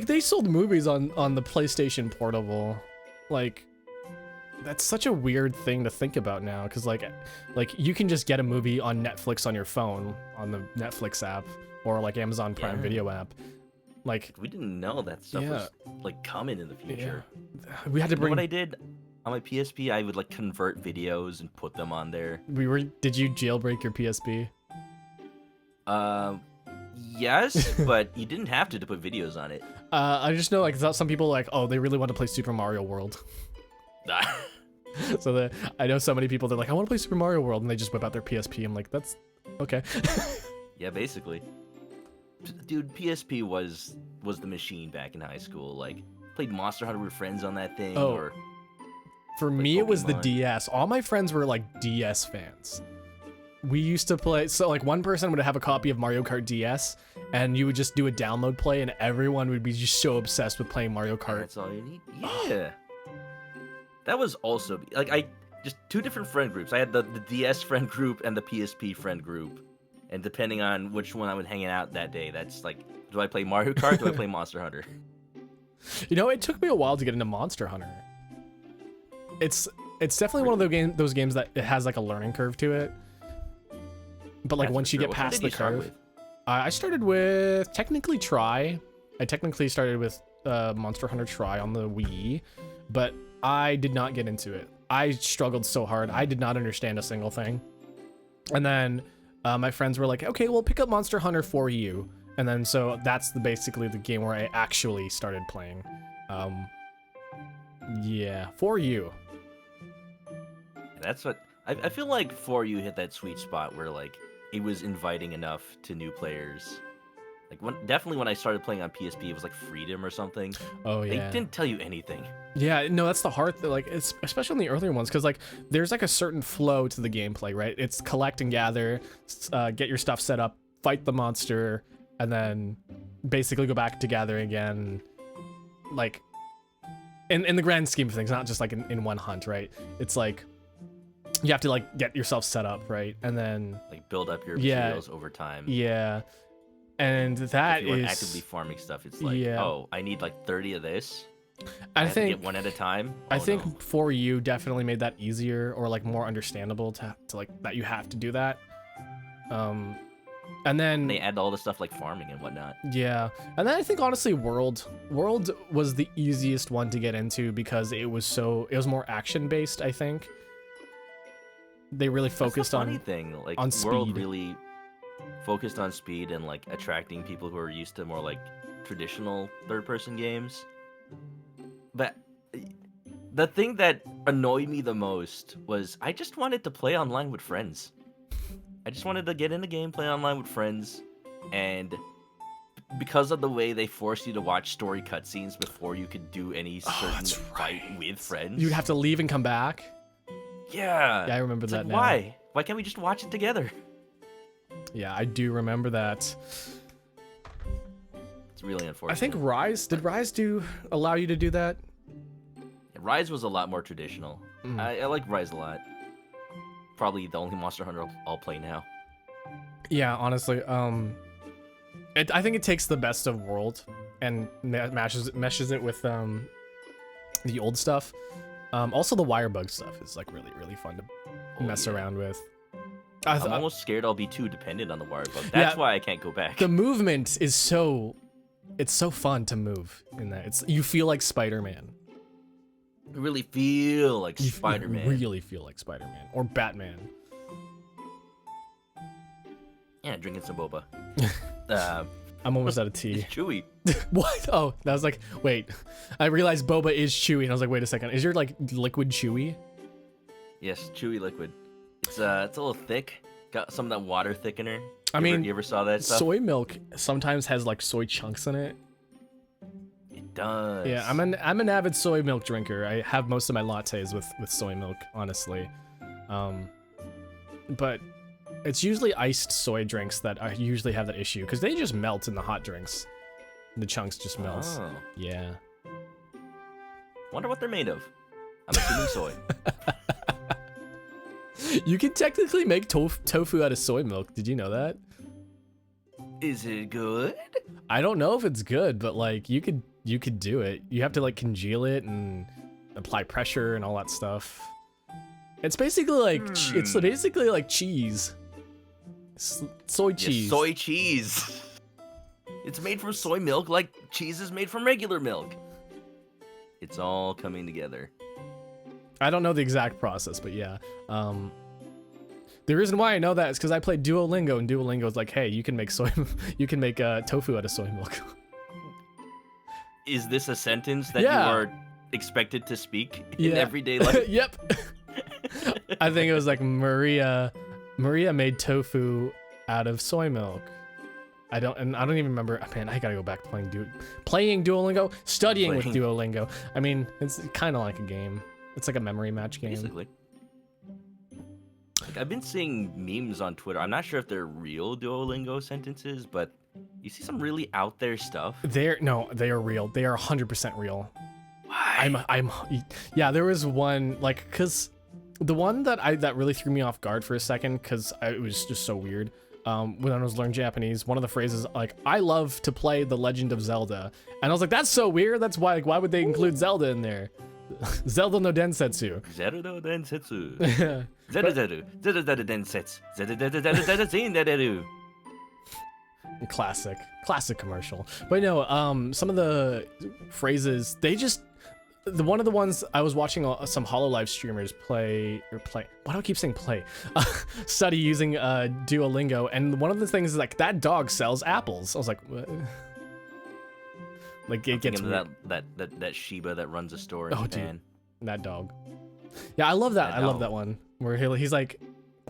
they sold movies on the PlayStation Portable. Like, that's such a weird thing to think about now, because like you can just get a movie on Netflix on your phone, on the Netflix app, or like Amazon Prime Video app. Like, we didn't know that stuff was like coming in the future. Yeah. We had to bring. What I did on my PSP, I would like convert videos and put them on there. Did you jailbreak your PSP? Yes, but you didn't have to put videos on it. I just know like some people like, oh, they really want to play Super Mario World. So I know so many people, they're like, I want to play Super Mario World, and they just whip out their PSP. I'm like, that's okay. Yeah, basically. Dude, PSP was the machine back in high school. Like, played Monster Hunter with friends on that thing. Oh, or for me, it was the DS. All my friends were like DS fans. We used to play, so like one person would have a copy of Mario Kart DS, and you would just do a download play, and everyone would be just so obsessed with playing Mario Kart. That's all you need. Yeah. That was also, like, just 2 different friend groups. I had the DS friend group and the PSP friend group. And depending on which one I was hanging out that day, that's like, do I play Mario Kart? Do I play Monster Hunter? You know, it took me a while to get into Monster Hunter. It's definitely one of those games that it has like a learning curve to it. But like once you get past the curve, I started with technically Try. I technically started with Monster Hunter Try on the Wii, but I did not get into it. I struggled so hard. I did not understand a single thing. And then my friends were like, okay, well, pick up Monster Hunter for you. And then so that's basically the game where I actually started playing. Yeah, for you. That's what I feel like. For you hit that sweet spot where like it was inviting enough to new players. Like definitely when I started playing on PSP, it was like Freedom or something. Oh yeah. They didn't tell you anything. Yeah, no, that's the hard thing. Like, it's especially in the earlier ones, because like there's like a certain flow to the gameplay, right? It's collect and gather, get your stuff set up, fight the monster, and then basically go back to gathering again. Like, in the grand scheme of things, not just like in one hunt, right? It's like you have to like get yourself set up, right? And then like build up your materials over time. Yeah. And that if you weren't actively farming stuff, it's like, oh, I need like 30 of this. I have to get one at a time. I think For You definitely made that easier, or like more understandable to like that you have to do that. And then they add all the stuff like farming and whatnot. Yeah, and then I think honestly, World was the easiest one to get into because it was more action based. I think they really focused on funny thing, like on speed. World really focused on speed and like attracting people who are used to more like traditional third-person games. But the thing that annoyed me the most was I just wanted to play online with friends. I just wanted to get in the game, play online with friends, and because of the way they forced you to watch story cutscenes before you could do any certain fight with friends, you'd have to leave and come back. Yeah, I remember that. Like, now. Why can't we just watch it together? Yeah, I do remember that. It's really unfortunate. I think did Rise allow you to do that? Yeah, Rise was a lot more traditional. I like Rise a lot. Probably the only Monster Hunter I'll play now. Yeah, honestly, I think it takes the best of World and meshes it with the old stuff. Also, the wire bug stuff is like really fun to mess around with. I'm almost scared I'll be too dependent on the wire bug. That's why I can't go back. The movement is so fun to move in that. You feel like Spider-Man. You really feel like Spider-Man. You really feel like Spider-Man or Batman. Yeah, drinking some boba. I'm almost out of tea. It's chewy. What? Oh, that was like, wait. I realized boba is chewy, and I was like, wait a second. Is your like liquid chewy? Yes, chewy liquid. It's a little thick. Got some of that water thickener. You ever saw that stuff? Soy milk sometimes has like soy chunks in it. It does. Yeah, I'm an avid soy milk drinker. I have most of my lattes with soy milk, honestly. But It's usually iced soy drinks that usually have that issue because they just melt in the hot drinks. The chunks just melt. Oh. Yeah. Wonder what they're made of. I'm assuming soy. You can technically make tofu out of soy milk. Did you know that? Is it good? I don't know if it's good, but like you could do it. You have to like congeal it and apply pressure and all that stuff. It's basically like it's basically like cheese. Soy cheese. Yeah, soy cheese. It's made from soy milk like cheese is made from regular milk. It's all coming together. I don't know the exact process, but yeah. The reason why I know that is because I played Duolingo, and Duolingo is like, hey, you can make tofu out of soy milk. Is this a sentence that you are expected to speak in everyday life? Yep. I think it was like Maria made tofu out of soy milk. I don't even remember. Man, I gotta go back to playing Duolingo, studying with Duolingo. I mean, it's kind of like a game. It's like a memory match game. Basically. Like, I've been seeing memes on Twitter. I'm not sure if they're real Duolingo sentences, but you see some really out there stuff. They are real. They are 100% real. Why? Yeah, there was one like cuz the one that really threw me off guard for a second cuz it was just so weird. When I was learning Japanese, one of the phrases like I love to play The Legend of Zelda. And I was like, that's so weird. That's why would they include Zelda in there? Zelda no Densetsu. Zelda no Densetsu. Zelda Densetsu. Zelda. Classic commercial. But no, some of the phrases, one of the ones I was watching some HoloLive streamers play. Why do I keep saying play? Study using Duolingo, and one of the things is like that dog sells apples. I was like, what? Like it gets weird. that Shiba that runs a store in Japan. Dude, that dog. Yeah, I love that. I love that one where he's like,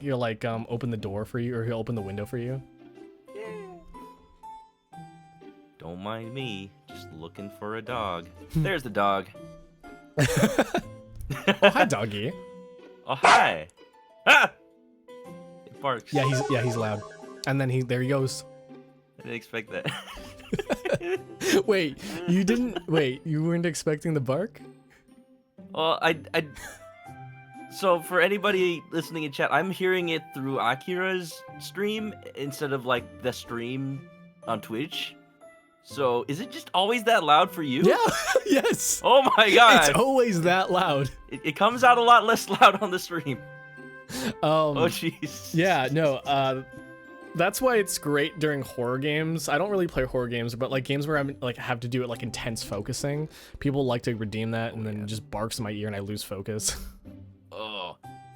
he'll like open the door for you, or he'll open the window for you. Don't mind me, just looking for a dog. There's the dog. Oh, hi, doggy. Oh, hi. Ah! It barks. Yeah, he's loud. And then there he goes. I didn't expect that. Wait, you weren't expecting the bark? Well, so for anybody listening in chat, I'm hearing it through Akira's stream instead of like the stream on Twitch. So is it just always that loud for you? Yeah, yes. Oh my god. It's always that loud. It comes out a lot less loud on the stream. Oh jeez. Yeah, no, that's why it's great during horror games. I don't really play horror games, but like games where I'm like have to do it like intense focusing. People like to redeem that, and then it just barks in my ear and I lose focus.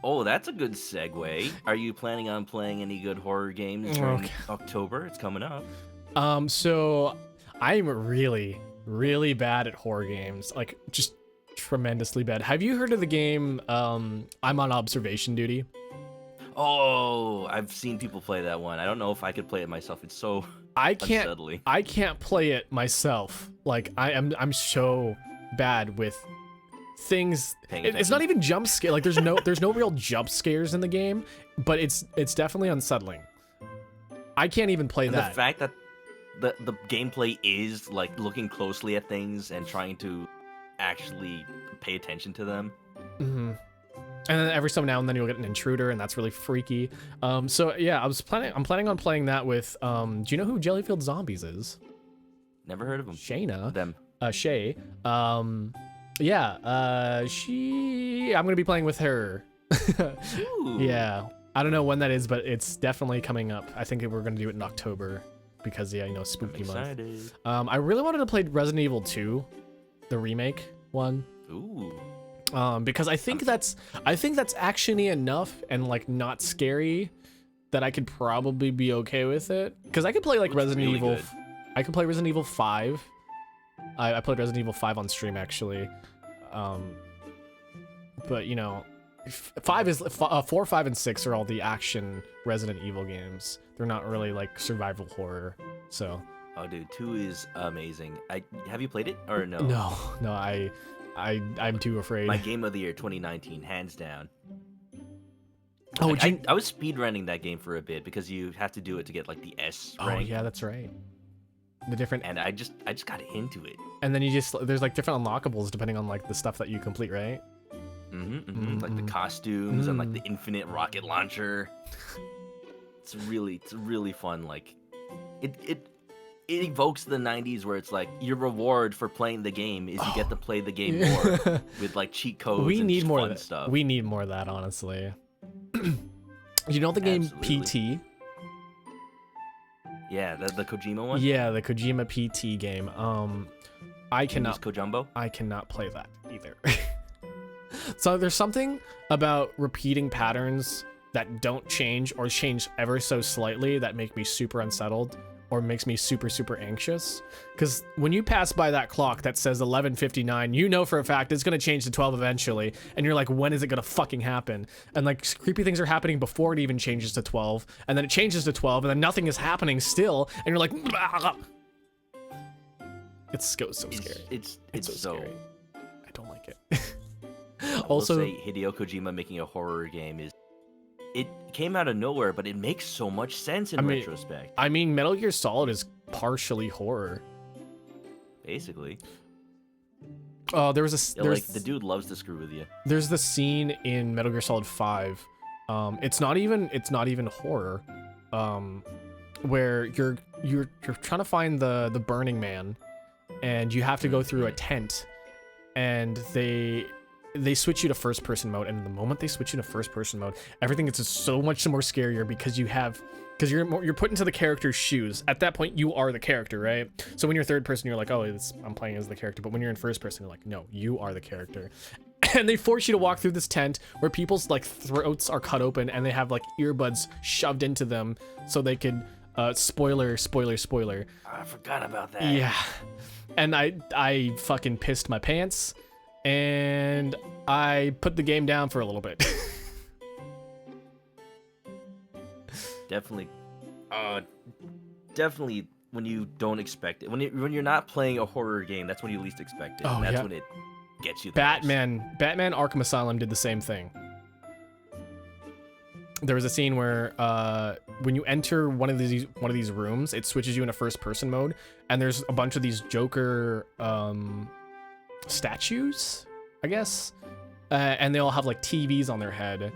Oh, that's a good segue. Are you planning on playing any good horror games during October? It's coming up. So I'm really, really bad at horror games. Like just tremendously bad. Have you heard of the game I'm on Observation Duty? Oh, I've seen people play that one. I don't know if I could play it myself. It's so unsettling. I can't play it myself. Like I'm so bad with things. It's not even jump scare. Like there's no real jump scares in the game, but it's definitely unsettling. I can't even play that. The fact that the gameplay is like looking closely at things and trying to actually pay attention to them. Mm-hmm. And then every so now and then you'll get an intruder, and that's really freaky. So yeah, I'm planning on playing that with. Do you know who Jellyfield Zombies is? Never heard of them. Shayna. Them. Shay. Yeah. I'm gonna be playing with her. Yeah. I don't know when that is, but it's definitely coming up. I think we're gonna do it in October because spooky month. I really wanted to play Resident Evil 2, the remake one. Ooh. Because I think that's actiony enough and like not scary that I could probably be okay with it. Because I could play like Resident Evil. I could play Resident Evil 5. I played Resident Evil 5 on stream actually. But 4, 5, and 6 are all the action Resident Evil games. They're not really like survival horror. So. Oh, dude, 2 is amazing. Have you played it or no? No, I'm too afraid. My game of the year 2019, hands down. Oh, Like, I was speedrunning that game for a bit because you have to do it to get like the S oh rank. yeah, that's right. The different, And I just got into it. and then you just there's like different unlockables depending on like the stuff that you complete, right? Like the costumes and like the infinite rocket launcher. It's really fun. Like, it evokes the 90s where it's like your reward for playing the game is you get to play the game more with like cheat codes We and need just more fun of that. stuff. We need more of that, honestly. You know the game Absolutely. PT? Yeah, the Kojima one. Yeah, the Kojima PT game. I cannot Kojumbo. I cannot play that either. So there's something about repeating patterns that don't change or change ever so slightly that make me super unsettled or makes me super anxious. Because when you pass by that clock that says 11:59, you know for a fact it's gonna change to 12 eventually, and you're like, when is it gonna fucking happen? And like creepy things are happening before it even changes to 12, and then it changes to 12, and then nothing is happening still, and you're like, it's so scary. It's so scary. I don't like it. I Also, will say Hideo Kojima making a horror game it came out of nowhere, but it makes so much sense in retrospect. I mean, Metal Gear Solid is partially horror. Basically. There was Like the dude loves to screw with you. There's the scene in Metal Gear Solid 5. It's not even horror. Where you're trying to find the Burning Man, and you have to go through a tent, and they switch you to first person mode, and the moment they switch you to first person mode, everything gets so much more scarier because you're put into the character's shoes. At that point, you are the character, right? So when you're third person, you're like, oh, I'm playing as the character. But when you're in first person, you're like, no, you are the character. And they force you to walk through this tent where people's like throats are cut open and they have like earbuds shoved into them so they could spoiler. I forgot about that. Yeah. And I fucking pissed my pants. And I put the game down for a little bit. Definitely when you don't expect it. When you're not playing a horror game, that's when you least expect it. Oh, and that's yeah. when it gets you the Batman Arkham Asylum did the same thing. There was a scene where when you enter one of these rooms, it switches you into first person mode, and there's a bunch of these Joker statues, I guess, and they all have like TVs on their head.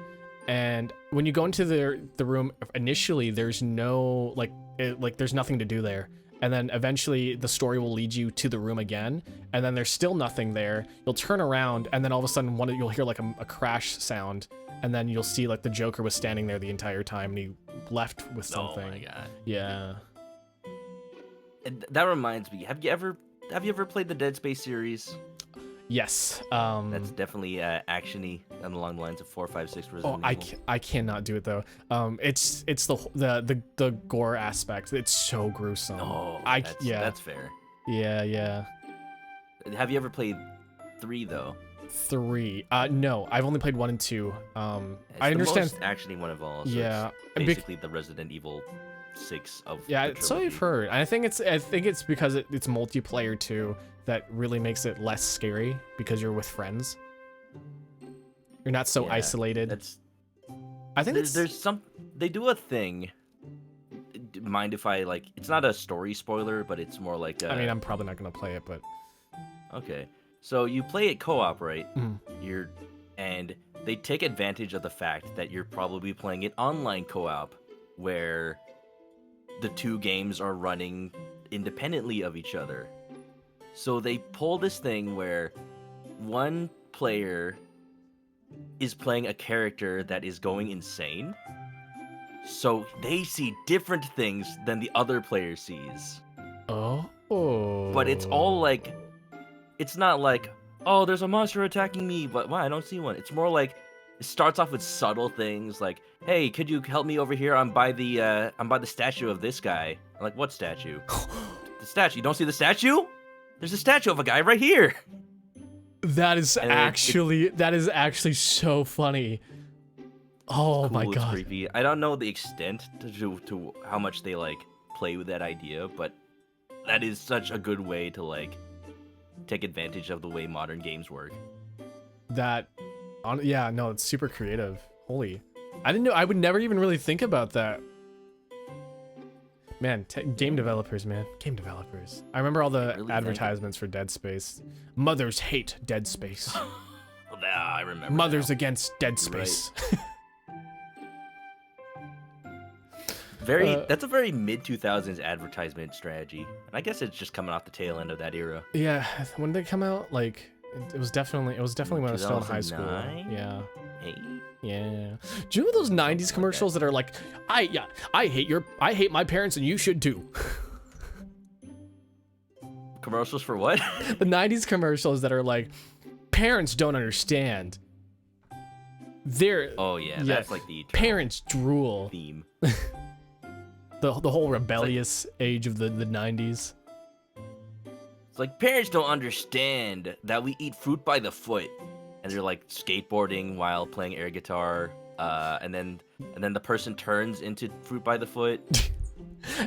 And when you go into the room initially, there's no there's nothing to do there, and then eventually the story will lead you to the room again, and then there's still nothing there. You'll turn around, and then all of a sudden you'll hear like a crash sound, and then you'll see like the Joker was standing there the entire time, and he left with something. Oh my god. Yeah. And that reminds me, have you ever played the Dead Space series? Yes. That's definitely actiony and along the lines of 4, 5, 6 Resident Evil. I cannot do it though. It's the gore aspect. It's so gruesome. Oh, that's fair. Yeah. Have you ever played 3 though? 3. No, I've only played 1 and 2. I understand. The most actiony one of all. So yeah. it's basically the Resident Evil 6 of. Yeah, the so I've heard. I think it's because it's multiplayer too that really makes it less scary because you're with friends. You're not so isolated. I think they do a thing. Mind if I it's not a story spoiler, but it's more like I mean, I'm probably not gonna play it, but okay. So you play it co-op, right? Mm. And they take advantage of the fact that you're probably playing it online co-op, where the two games are running independently of each other. So they pull this thing where one player is playing a character that is going insane. So they see different things than the other player sees. Oh. But it's all it's not like, oh, there's a monster attacking me, but why I don't see one. It's more like it starts off with subtle things like, hey, could you help me over here? I'm by the statue of this guy. I'm like, what statue? The statue. You don't see the statue? There's a statue of a guy right here. That is actually so funny. Oh my god. It's creepy. I don't know the extent to how much they play with that idea, but that is such a good way to take advantage of the way modern games work. Yeah, no, it's super creative. Holy. I didn't know. I would never even really think about that. Man, game developers, man. Game developers. I remember all the Really advertisements for Dead Space. Mothers hate Dead Space. Well, I remember. Mothers now. against Dead Space. Right. That's a very mid 2000s advertisement strategy, and I guess it's just coming off the tail end of that era. Yeah, when did they come out? Like, it was definitely when I was still in high school. 2009? Yeah. Hey. Yeah. Do you know those '90s commercials that are like, I hate my parents and you should too. Commercials for what? The '90s commercials that are like, parents don't understand. Oh yeah, that's like the parents drool theme. the whole rebellious age of the '90s. It's like parents don't understand that we eat fruit by the foot, and they're like skateboarding while playing air guitar, and then the person turns into fruit by the foot.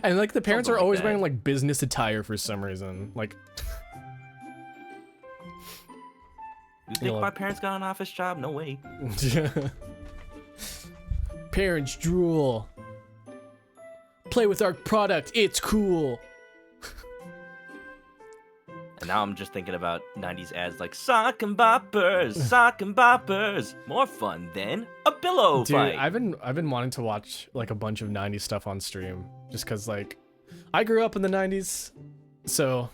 And like the parents Something are like always that. wearing like business attire for some reason. Like, You think my parents got an office job? No way. Parents drool. Play with our product. It's cool. And now I'm just thinking about 90s ads like sock and boppers, more fun than a pillow Dude, fight. I've been wanting to watch like a bunch of '90s stuff on stream, just cause like, I grew up in the '90s, so.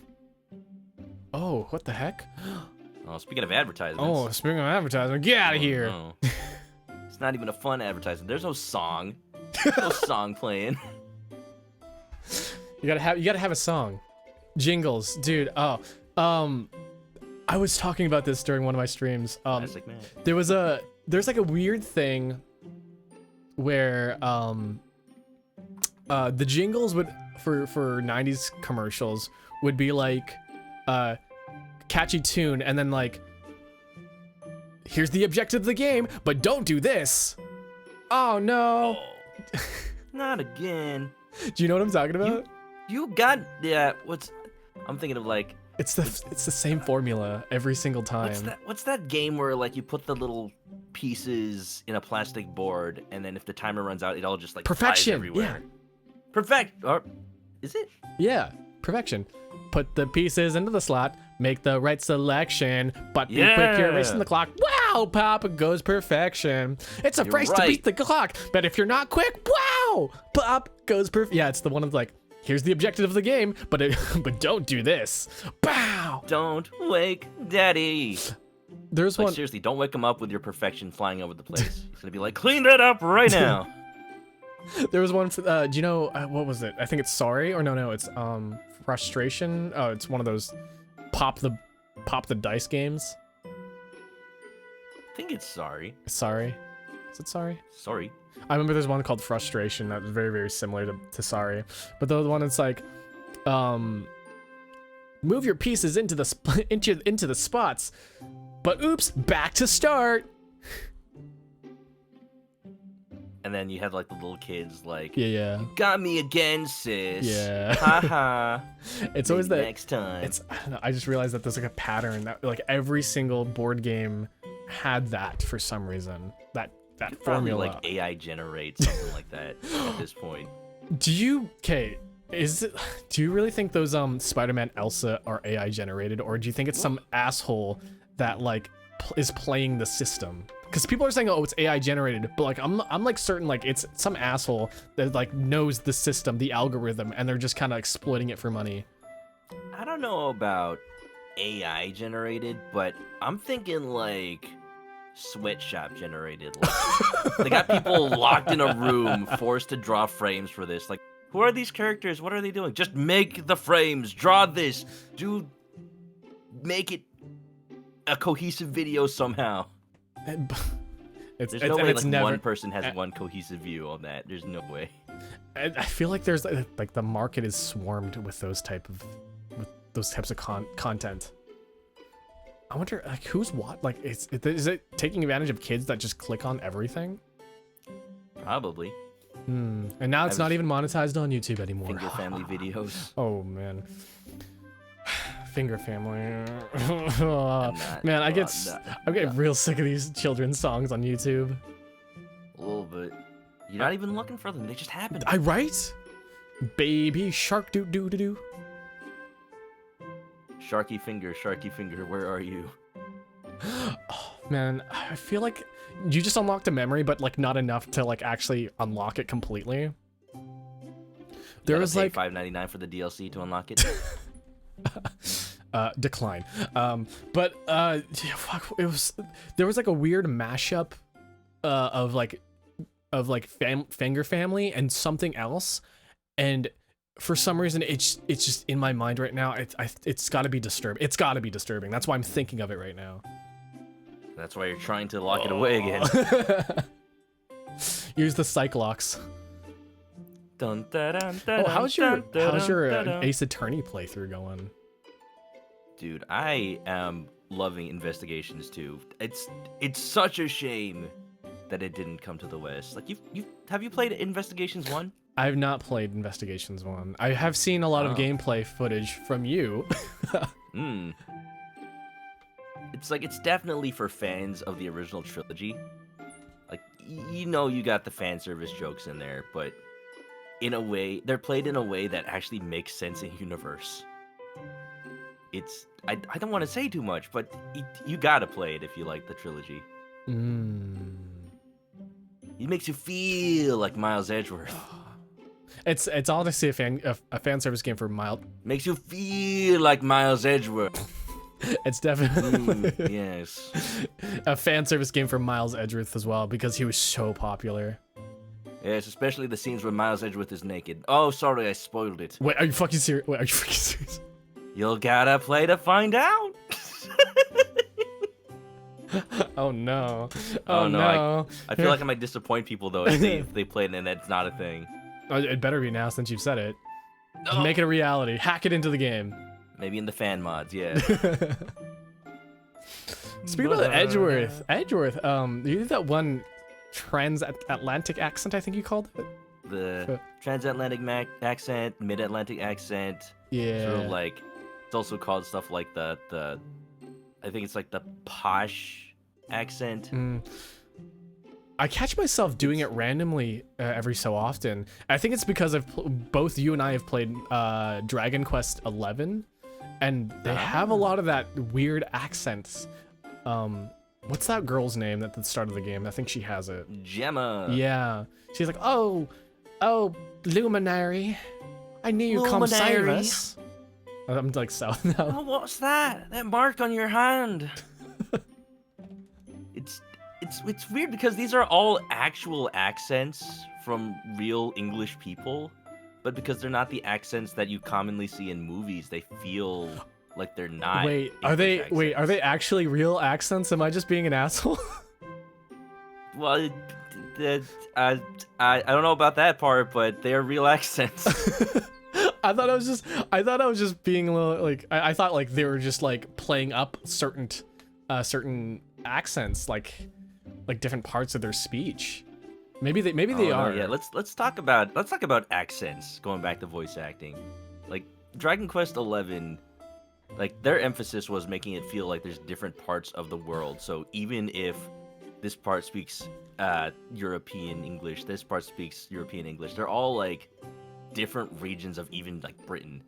Oh, what the heck? Oh, speaking of advertisements. Oh, speaking of advertising, get out of here. No. It's not even a fun advertisement. There's no song. No song playing. You gotta have a song. Jingles, dude. Oh, I was talking about this during one of my streams. Classic, man. There's like a weird thing where the jingles would for '90s commercials would be like catchy tune, and then like, here's the objective of the game, but don't do this. Oh no. Oh, not again. Do you know what I'm talking about? You got I'm thinking of like It's the same formula every single time. what's that game where like you put the little pieces in a plastic board, and then if the timer runs out, it all just like flies Perfection. everywhere. Yeah. Perfect. Or is it? Yeah, perfection. Put the pieces into the slot, make the right selection, but be quick, you're racing the clock. Wow, Papa goes perfection. It's a You're race to right. beat the clock, but if you're not quick, wow, Pop goes perfect. Yeah, it's the one of like, here's the objective of the game, but but don't do this. Bow. Don't wake Daddy. There's Like one. seriously, don't wake him up with your perfection flying over the place. He's gonna be like, clean that up right now. There was one. Do you know what was it? I think it's Sorry, or no, it's Frustration. Oh, it's one of those pop the dice games. I think it's sorry. Sorry, is it Sorry? Sorry. I remember there's one called Frustration that was very, very similar to Sorry, but the one that's like, move your pieces into the into the spots, but oops, back to start. And then you have like the little kids like, Yeah. got me again, sis. Yeah. Haha. It's always Maybe that. next time. I don't know. I just realized that there's like a pattern that like every single board game had that for some reason. That Probably formula. like AI generate something like that at this point. Do you really think those Spider-Man Elsa are AI generated, or do you think it's some asshole that like is playing the system? Because people are saying, oh, it's AI generated, but like I'm like certain like it's some asshole that like knows the system, the algorithm, and they're just kind of exploiting it for money. I don't know about AI generated, but I'm thinking like sweatshop generated. Like, they got people locked in a room, forced to draw frames for this. Like, who are these characters? What are they doing? Just make the frames, draw this, make it a cohesive video somehow. It's no way it's like never, one person has one cohesive view on that. There's no way. I feel like there's like the market is swarmed with those types of content. I wonder like who's what like is it taking advantage of kids that just click on everything? Probably. And now it's not even monetized on YouTube anymore. Finger family videos. Oh man. Finger family. Man, I'm getting real sick of these children's songs on YouTube. cool, but you're not even looking for them. They just happen. I right? Baby shark doo doo doo doo. Sharky finger, where are you? Oh man, I feel like you just unlocked a memory, but like not enough to like actually unlock it completely. There was like $5.99 for the DLC to unlock it. Decline. But yeah, fuck, it was, there was like a weird mashup of Finger Family and something else, and for some reason it's just in my mind right now. It's got to be disturbing. It's got to be disturbing. That's why I'm thinking of it right now. That's why you're trying to lock it away again. Use the Cyclox. Dun, dun, dun, Oh, dun, how's your dun, dun. Ace Attorney playthrough going? Dude, I am loving Investigations 2. It's such a shame that it didn't come to the West. Like have you played Investigations 1? I have not played Investigations 1. I have seen a lot of gameplay footage from you. It's definitely for fans of the original trilogy. Like, you know, you got the fan service jokes in there, but in a way, they're played in a way that actually makes sense in universe. I don't want to say too much, but you gotta play it if you like the trilogy. It makes you feel like Miles Edgeworth. It's honestly a fan service game for Miles. Makes you feel like Miles Edgeworth. It's definitely yes. A fan service game for Miles Edgeworth as well, because he was so popular. Yes, especially the scenes where Miles Edgeworth is naked. Oh, sorry, I spoiled it. Wait, are you fucking serious? Wait, are you fucking serious? You'll gotta play to find out. Oh no. Oh no. No. I feel like I might disappoint people though if they play it and that's not a thing. It better be now since you've said it. Just make it a reality. Hack it into the game. Maybe in the fan mods, yeah. Speaking of Edgeworth, you did that one transatlantic accent, I think you called it? The transatlantic accent, mid-Atlantic accent. Yeah. Sort of like, it's also called stuff like the I think it's like the posh accent. I catch myself doing it randomly every so often. I think it's because both you and I have played Dragon Quest XI, and they have a lot of that weird accents. What's that girl's name at the start of the game? I think she has it. Gemma. Yeah. She's like, oh, Luminary. I knew you'd come save us. I'm like south now. Oh, what's that? That mark on your hand. It's weird because these are all actual accents from real English people, but because they're not the accents that you commonly see in movies, they feel like they're not. Are they actually real accents? Am I just being an asshole? Well, I don't know about that part, but they are real accents. I thought I was just being a little like I thought like they were just like playing up certain accents like different parts of their speech. Maybe they are. No, yeah, let's talk about accents. Going back to voice acting, like Dragon Quest XI, like their emphasis was making it feel like there's different parts of the world. So even if this part speaks European English, this part speaks European English, they're all like different regions of even like Britain.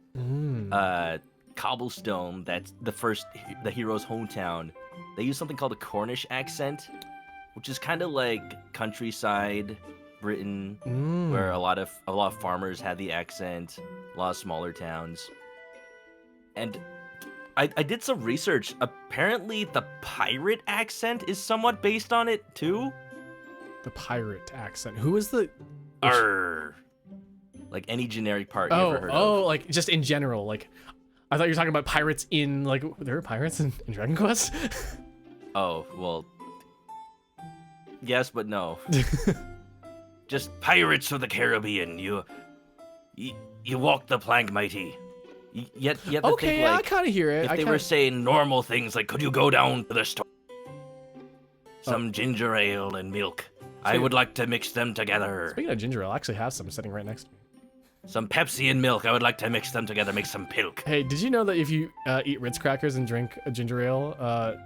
Cobblestone, that's the hero's hometown. They use something called a Cornish accent, which is kind of like countryside Britain, where a lot of farmers had the accent, a lot of smaller towns. And I did some research. Apparently, the pirate accent is somewhat based on it too. The pirate accent. Who is the? Arr. Like any generic part you ever heard of. Like just in general. Like, I thought you were talking about pirates in like there are pirates in Dragon Quest. Oh well. Yes, but no. Just pirates of the Caribbean. You walk the plank, mighty. Yet okay, yeah, I kind of hear it. If they were saying normal things like, "Could you go down to the store? Some ginger ale and milk. I would like to mix them together." Speaking of ginger ale, I actually have some sitting right next to me. Some Pepsi and milk. I would like to mix them together. Make some pilk. Hey, did you know that if you eat Ritz crackers and drink a ginger ale,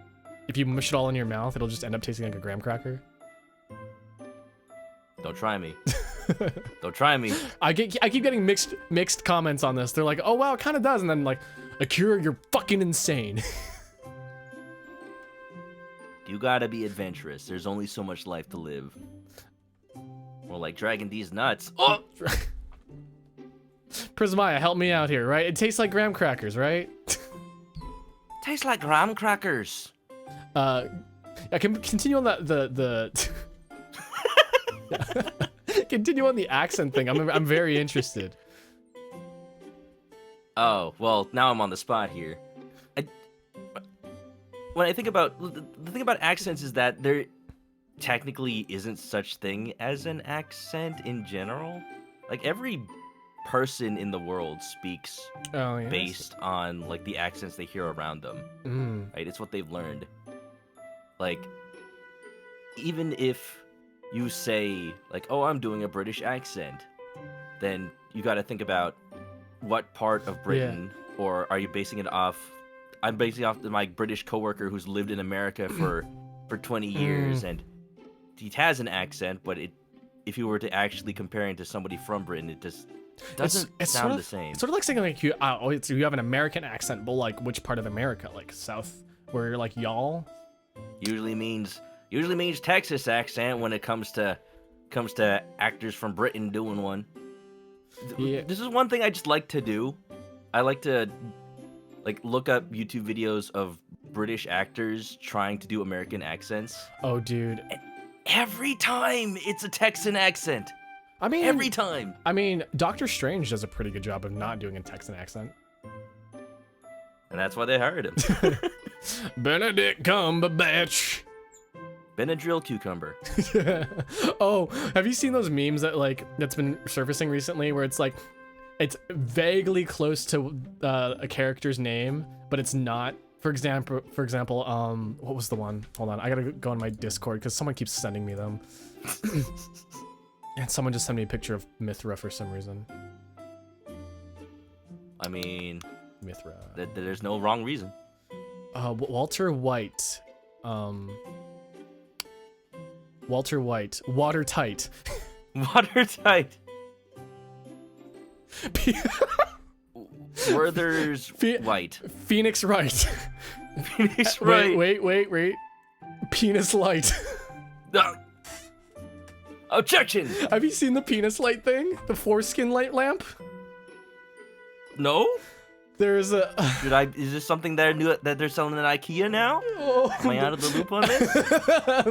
if you mush it all in your mouth, it'll just end up tasting like a graham cracker? Don't try me. Don't try me. I keep getting mixed comments on this. They're like, oh wow, it kind of does, and then like, Akira, you're fucking insane. You gotta be adventurous. There's only so much life to live. More like dragging these nuts. Oh! Prismaya, help me out here, right? It tastes like graham crackers, right? Tastes like graham crackers. I can continue on continue on the accent thing. I'm very interested. Oh, well, now I'm on the spot here. When I think about the thing about accents is that there technically isn't such thing as an accent in general. Like every person in the world speaks based on like the accents they hear around them. Right? It's what they've learned. Like even if you say like, "Oh, I'm doing a British accent," then you got to think about what part of Britain, or are you basing it off? I'm basing it off my British coworker who's lived in America for 20 years, and he has an accent, but if you were to actually compare it to somebody from Britain, it just doesn't sound the same. It's sort of like saying like you have an American accent, but like which part of America? Like South, where you're like y'all. Usually means Texas accent when it comes to actors from Britain doing one. Yeah. This is one thing I just like to do. I like to look up YouTube videos of British actors trying to do American accents. Oh, dude. And every time it's a Texan accent. I mean, every time. I mean, Doctor Strange does a pretty good job of not doing a Texan accent. And that's why they hired him. Benedict Cumberbatch. Benadryl cucumber. Oh, have you seen those memes that's been surfacing recently where it's vaguely close to a character's name, but it's not? For example, what was the one? Hold on, I gotta go on my Discord because someone keeps sending me them. And someone just sent me a picture of Mithra for some reason. I mean, Mithra. There's no wrong reason. Walter White. Walter White. Watertight. Watertight. Werther's White. Phoenix Wright. Phoenix Wright. Wait. Penis Light. Objection! Have you seen the penis light thing? The foreskin light lamp? No? There's a... Is this something that they're selling at IKEA now? Oh. Am I out of the loop on this?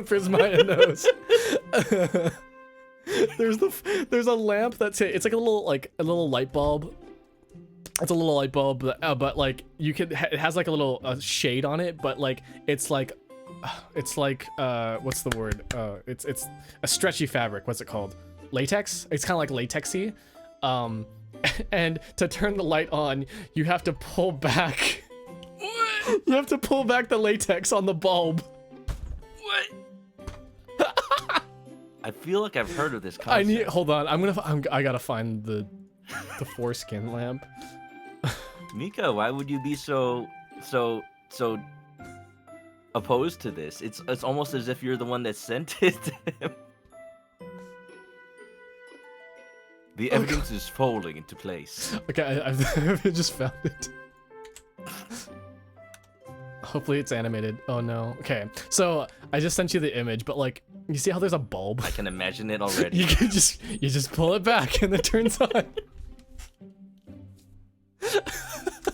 Prismaya knows. There's a lamp that's it's like a little light bulb. It's a little light bulb, but like it has like a little shade on it, but like it's like what's the word? It's a stretchy fabric. What's it called? Latex. It's kind of like latexy. And to turn the light on, you have to pull back. What? You have to pull back the latex on the bulb. What? I feel like I've heard of this concept. Hold on. I gotta find the foreskin lamp. Mika, why would you be so opposed to this? It's almost as if you're the one that sent it to him. The evidence is falling into place. Okay, I just found it. Hopefully it's animated. Oh no. Okay, so I just sent you the image, but like, you see how there's a bulb? I can imagine it already. You just pull it back and it turns on.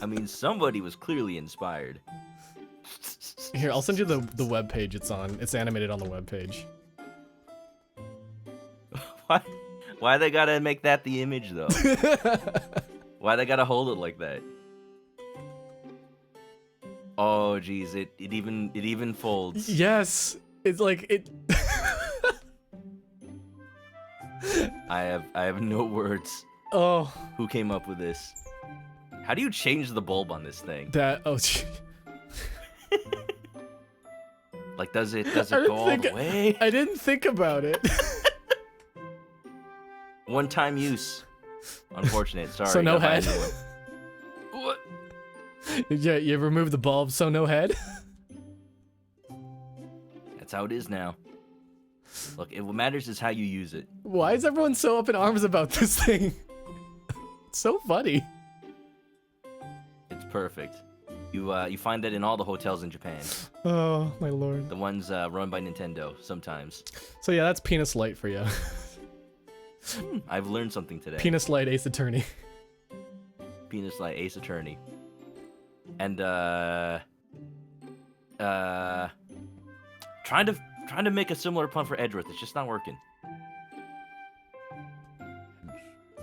I mean, somebody was clearly inspired. Here, I'll send you the web page it's on. It's animated on the web page. What? Why they gotta make that the image though? Why they gotta hold it like that? Oh geez, it even folds. Yes, it's like it. I have no words. Oh. Who came up with this? How do you change the bulb on this thing? Like does it go all the way? I didn't think about it. One-time use. Unfortunate. Sorry. So no head. What? Yeah, you removed the bulb, so no head. That's how it is now. Look, what matters is how you use it. Why is everyone so up in arms about this thing? It's so funny. It's perfect. You find that in all the hotels in Japan. Oh my lord. The ones run by Nintendo sometimes. So yeah, that's Penis Light for you. I've learned something today. Penis Light Ace Attorney. Penis Light Ace Attorney. And trying to make a similar pun for Edgeworth. It's just not working.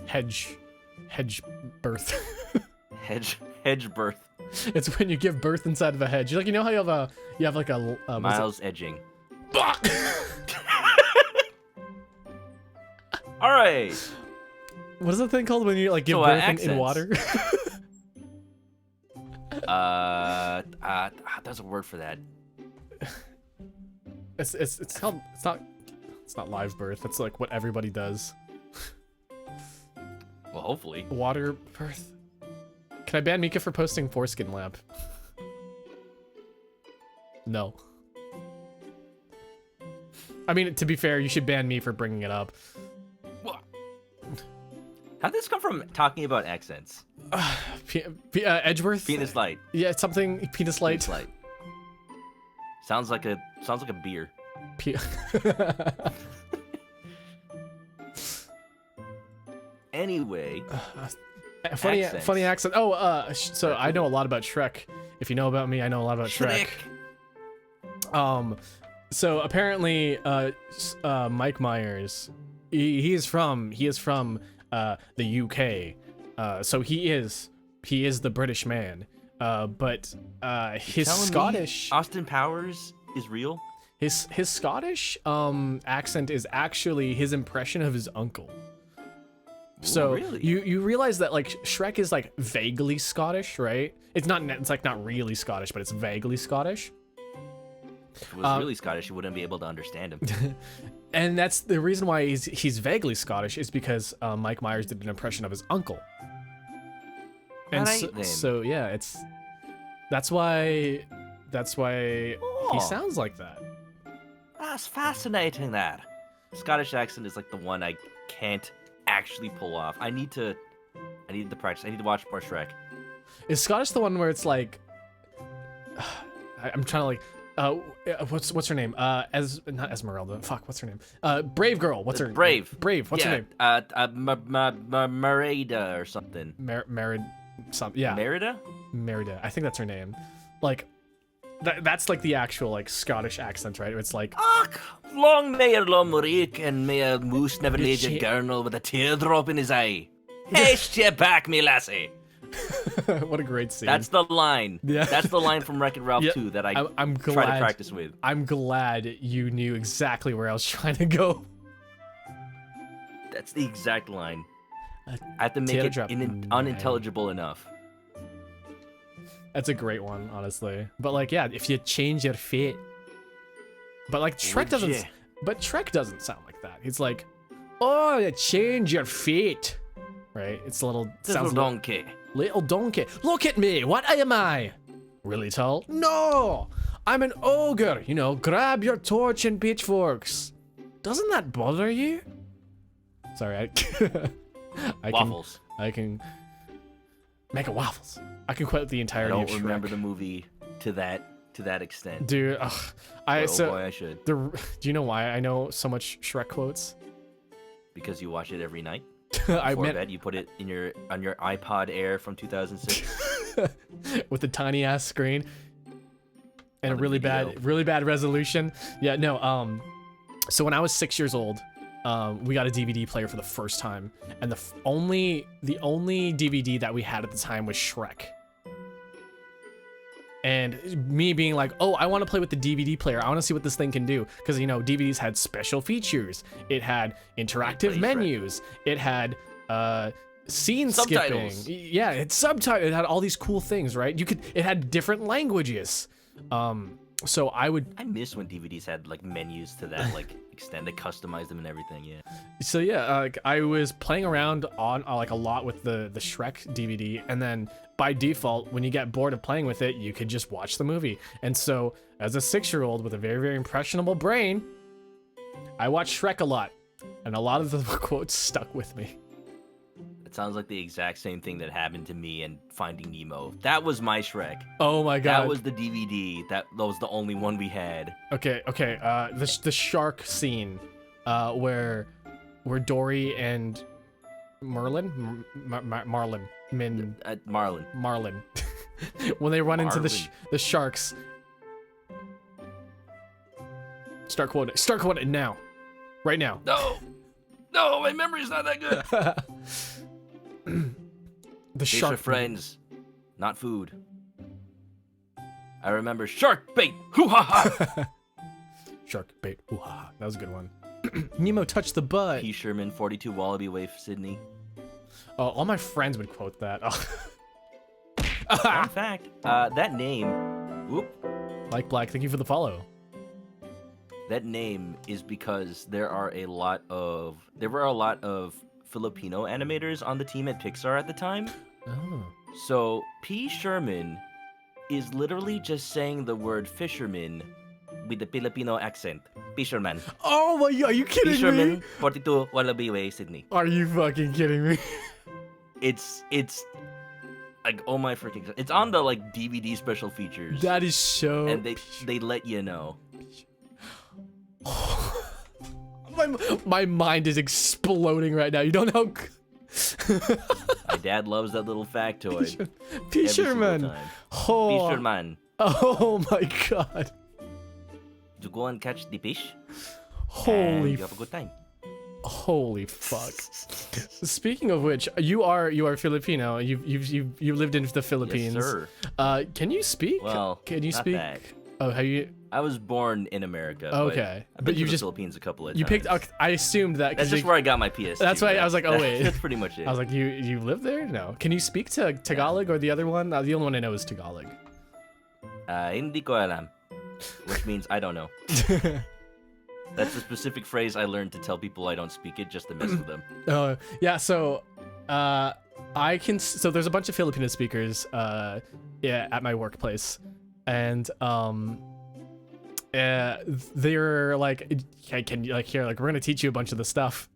Hedge birth. hedge birth. It's when you give birth inside of a hedge. Like, you know how you have like a Miles edging. All right. What is the thing called when you like give birth in water? There's a word for that. It's not live birth. It's like what everybody does. Well, hopefully. Water birth. Can I ban Mika for posting foreskin lamp? No. I mean, to be fair, you should ban me for bringing it up. How'd this come from talking about accents? Edgeworth? Penis Light. Yeah, it's something Penis Light. Penis Light. Sounds like a beer. Anyway. Funny accent. Oh, so I know a lot about Shrek. If you know about me, I know a lot about Shrek. So apparently, Mike Myers, he is from the UK. So he is the British man. But his Scottish Austin Powers is real. His Scottish accent is actually his impression of his uncle. So really? you realize that like Shrek is like vaguely Scottish, right? It's like not really Scottish, but it's vaguely Scottish. If it was really Scottish, you wouldn't be able to understand him. And that's the reason why he's vaguely Scottish is because Mike Myers did an impression of his uncle. And so yeah, that's why he sounds like that. That's fascinating. That Scottish accent is like the one I can't actually pull off. I need to practice. I need to watch more Shrek. Is Scottish the one where it's like I'm trying to like what's her name? Not Esmeralda. Fuck, what's her name? Brave girl. What's her name? Brave. What's her name? Merida or something. Merida. I think that's her name. Like that's like the actual like Scottish accent, right? It's like Ach, long may your Lomoric and may a moose never laid a girl with a teardrop in his eye. Haste ye back, me lassie. What a great scene. That's the line. Yeah. That's the line from Wreck-It Ralph 2 that I'm try to practice with. I'm glad you knew exactly where I was trying to go. That's the exact line. I have to make it unintelligible enough. That's a great one, honestly. But like, yeah, if you change your fate. But like Shrek doesn't. But Shrek doesn't sound like that. He's like, oh, you change your fate, right? It's a little. Little donkey. Little donkey. Look at me. What am I? Really tall? No, I'm an ogre. You know, grab your torch and pitchforks. Doesn't that bother you? Sorry, Waffles. I can make a waffles. I can quote the entirety of Shrek. I don't remember the movie to that extent. Dude, boy, I should. Do you know why I know so much Shrek quotes? Because you watch it every night. I Before bed, you put it on your iPod Air from 2006 with the tiny ass screen and a really bad resolution. Yeah, no. So when I was 6 years old, we got a DVD player for the first time, and the only DVD that we had at the time was Shrek. And me being like, oh, I want to play with the DVD player. I want to see what this thing can do. Because, you know, DVDs had special features. It had interactive menus. It had scene subtitles. Skipping. Yeah, it's subtitles. It had all these cool things, right? It had different languages. So I miss when DVDs had like menus to that like extent. They customized them and everything. Yeah. So yeah, like I was playing around on like a lot with the Shrek DVD, and then by default, when you get bored of playing with it, you could just watch the movie. And so as a 6-year-old with a very, very impressionable brain, I watch Shrek a lot, and a lot of the quotes stuck with me. It sounds like the exact same thing that happened to me in Finding Nemo. That was my Shrek. Oh my god. That was the DVD. That was the only one we had. Okay. The shark scene, where Dory and Marlin, when they run into the sharks. Start quoting now, right now. No, my memory's not that good. The Fish shark are friends, not food. I remember shark bait. Hoo ha ha. Shark bait. Ooh, ha. That was a good one. Nemo touched the butt. P. Sherman, 42 Wallaby Way, Sydney. Oh, all my friends would quote that. Oh. Fun fact, that name, whoop, Like Black, thank you for the follow. that name is because there were a lot of Filipino animators on the team at Pixar at the time. Oh. So P. Sherman is literally just saying the word fisherman with the Filipino accent. Fisherman. Oh my god, are you kidding Fisherman, me? 42 Wallaby Way, Sydney. Are you fucking kidding me? It's like, oh my freaking, it's on the like DVD special features. That is so. And they let you know. my mind is exploding right now. You don't know. My dad loves that little factoid. Fisherman. Oh. Fisherman. Oh my god. To go and catch the fish. Holy. And you have a good time. Holy fuck. Speaking of which, you are Filipino. You lived in the Philippines. Yes, sir. Can you speak? Well, can you not speak? that. Oh, have you? I was born in America. Okay, but I've been to the Philippines a couple of times. You picked. I assumed that. That's just where I got my PS2. That's why I was like, oh wait. That's pretty much it. I was like, you live there? No. Can you speak to Tagalog or the other one? The only one I know is Tagalog. Hindi ko alam, which means I don't know. That's a specific phrase I learned to tell people I don't speak it, just to mess with them. Yeah. So, I can. So there's a bunch of Filipino speakers, yeah, at my workplace, and they're like, can you like here, like we're gonna teach you a bunch of the stuff,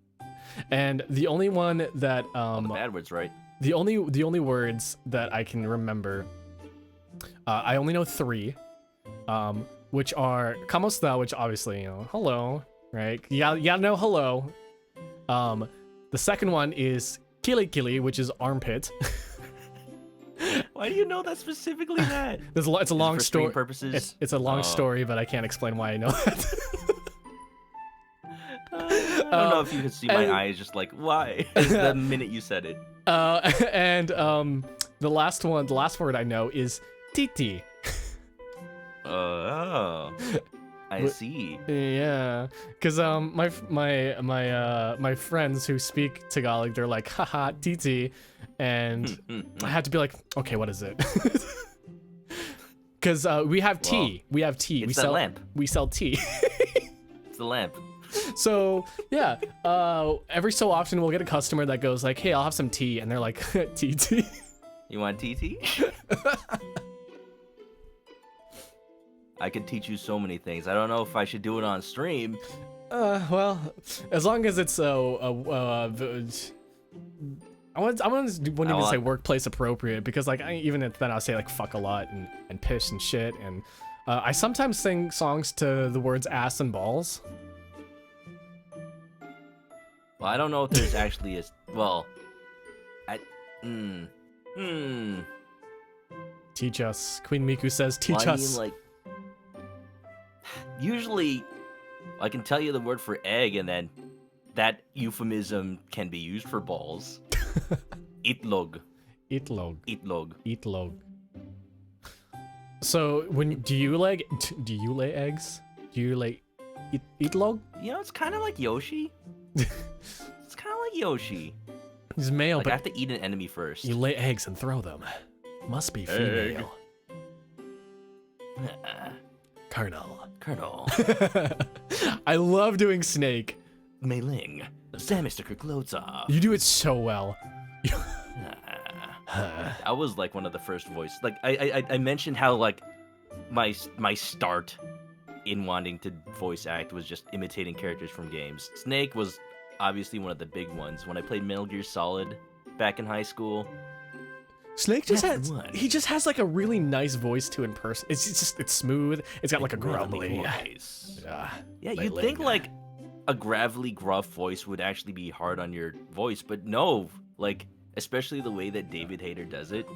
and the only one that All the bad words, right? the only words that I can remember, I only know 3. Which are kamusta, which obviously, you know, hello, right? You gotta know hello. The second one is kili, which is armpit. Why do you know that specifically that? It's a long story. Purposes? It's a long story, but I can't explain why I know that. I don't know if you can see my eyes just like, why? The minute you said it. And the last word I know is titi. Oh, I see. Yeah, because my friends who speak Tagalog, they're like, haha, titi, and I had to be like, okay, what is it? Because we have tea. We have tea. It's a lamp. We sell tea. It's the lamp. So yeah, every so often we'll get a customer that goes like, hey, I'll have some tea, and they're like, tea. You want TT? I could teach you so many things. I don't know if I should do it on stream. Well, as long as it's I wouldn't even say workplace appropriate, because like even then I'll say like fuck a lot and piss and shit, and I sometimes sing songs to the words ass and balls. Well, I don't know if there's actually Teach us. Queen Miku says, teach well, us. I mean, like, usually, I can tell you the word for egg, and then that euphemism can be used for balls. Itlog. Itlog. So do you lay eggs? Do you lay itlog? You know, it's kind of like Yoshi. It's kind of like Yoshi. He's male, like, but I have to eat an enemy first. You lay eggs and throw them. Must be female. Colonel. I love doing Snake. Mei Ling. Mr. Kuklotov. You do it so well. I was like one of the first voices. Like I mentioned how like my start in wanting to voice act was just imitating characters from games. Snake was obviously one of the big ones. When I played Metal Gear Solid back in high school, Snake just has like a really nice voice to in person. It's smooth. It's got like a grumbly voice. Yeah, you'd think like a gravelly, gruff voice would actually be hard on your voice, but no. Like, especially the way that David Hayter does it.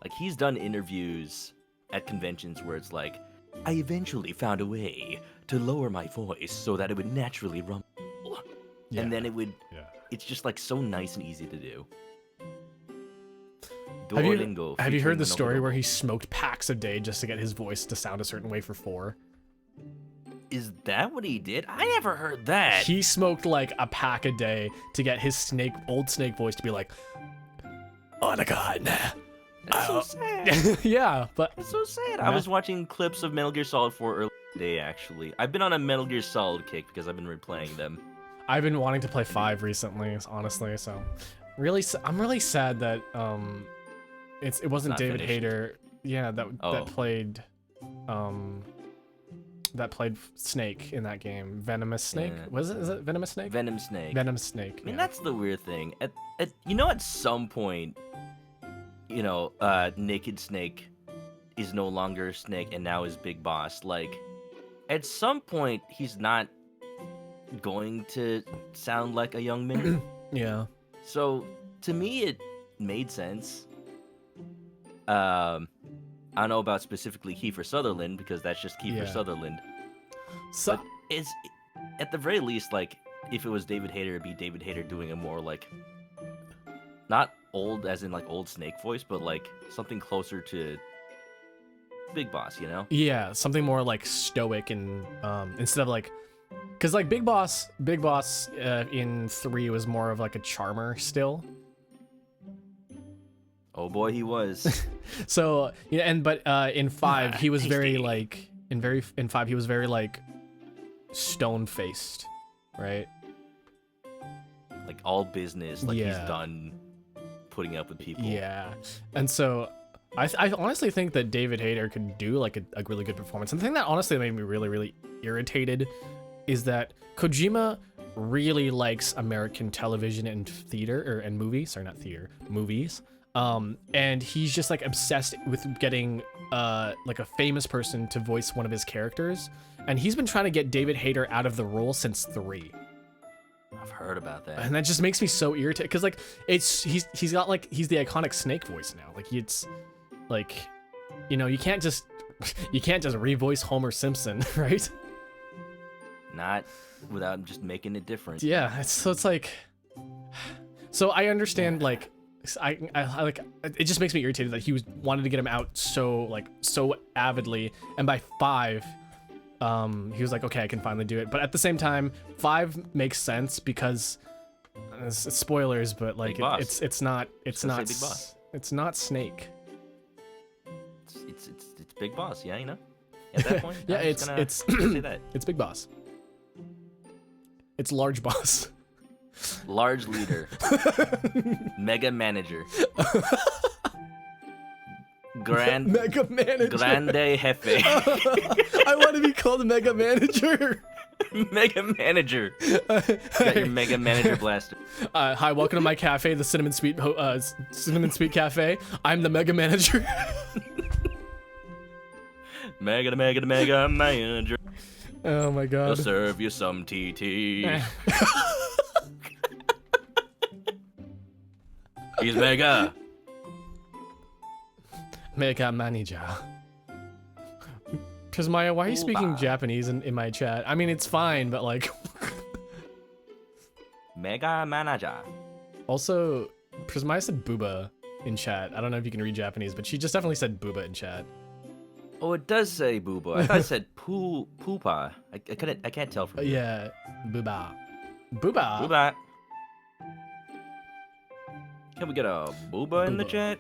Like, he's done interviews at conventions where it's like, I eventually found a way to lower my voice so that it would naturally rumble. Yeah. And then it would, it's just like so nice and easy to do. Have you heard the story where he smoked packs a day just to get his voice to sound a certain way for 4? Is that what he did? I never heard that. He smoked like a pack a day to get his old Snake voice to be like, oh my god. That's so sad. Yeah, but it's so sad. I was watching clips of Metal Gear Solid 4 earlier today, actually. I've been on a Metal Gear Solid kick because I've been replaying them. I've been wanting to play 5 recently, honestly. So, really, I'm really sad that it wasn't David Hayter. Yeah, that played Snake in that game. Venomous Snake? Yeah. Is it Venomous Snake? Venom Snake. Venom Snake. I mean, that's the weird thing. At some point, Naked Snake is no longer Snake and now is Big Boss. Like, at some point, he's not going to sound like a young man. Yeah. So, to me, it made sense. I don't know about specifically Kiefer Sutherland because that's just Kiefer Sutherland. So, but it's at the very least, like, if it was David Hayter, it'd be David Hayter doing a more like, not old as in like old Snake voice, but like something closer to Big Boss, Yeah, something more like stoic and instead of like, because like Big Boss in 3 was more of like a charmer still. Oh boy, he was. So but in 5 he was very like in 5 he was very like stone faced, right? Like all business, like he's done putting up with people. Yeah, and so I honestly think that David Hayter could do like a really good performance. And the thing that honestly made me really, really irritated is that Kojima really likes American television and theater and movies. Sorry, not theater, movies. And he's just like obsessed with getting like a famous person to voice one of his characters. And he's been trying to get David Hayter out of the role since 3. I've heard about that. And that just makes me so irritated because like he's got like he's the iconic Snake voice now. Like it's like, you can't just revoice Homer Simpson, right? Not without just making it different. Yeah, so it's like, so I understand like I like it just makes me irritated that he wanted to get him out so avidly, and by 5 he was like, okay, I can finally do it. But at the same time, 5 makes sense because it's spoilers, but like it's not Snake. It's Big Boss, yeah, At that point, yeah, it's say that. It's Big Boss. It's Large Boss. Large leader. Mega manager. Mega manager. Grande jefe. I want to be called a mega manager. Mega manager. Got your mega manager blaster. Hi, welcome to my cafe, the Cinnamon Sweet Cafe. I'm the mega manager. Mega manager. Oh my god. I'll serve you some TT. He's mega. Mega manager. Prismaya, why are you speaking Japanese in my chat? I mean, it's fine, but like... Mega manager. Also, Prismaya said booba in chat. I don't know if you can read Japanese, but she just definitely said booba in chat. Oh, it does say booba. I thought it said poopa. I can't tell from here. Yeah, booba. Booba. Booba. Can we get a booba in the chat?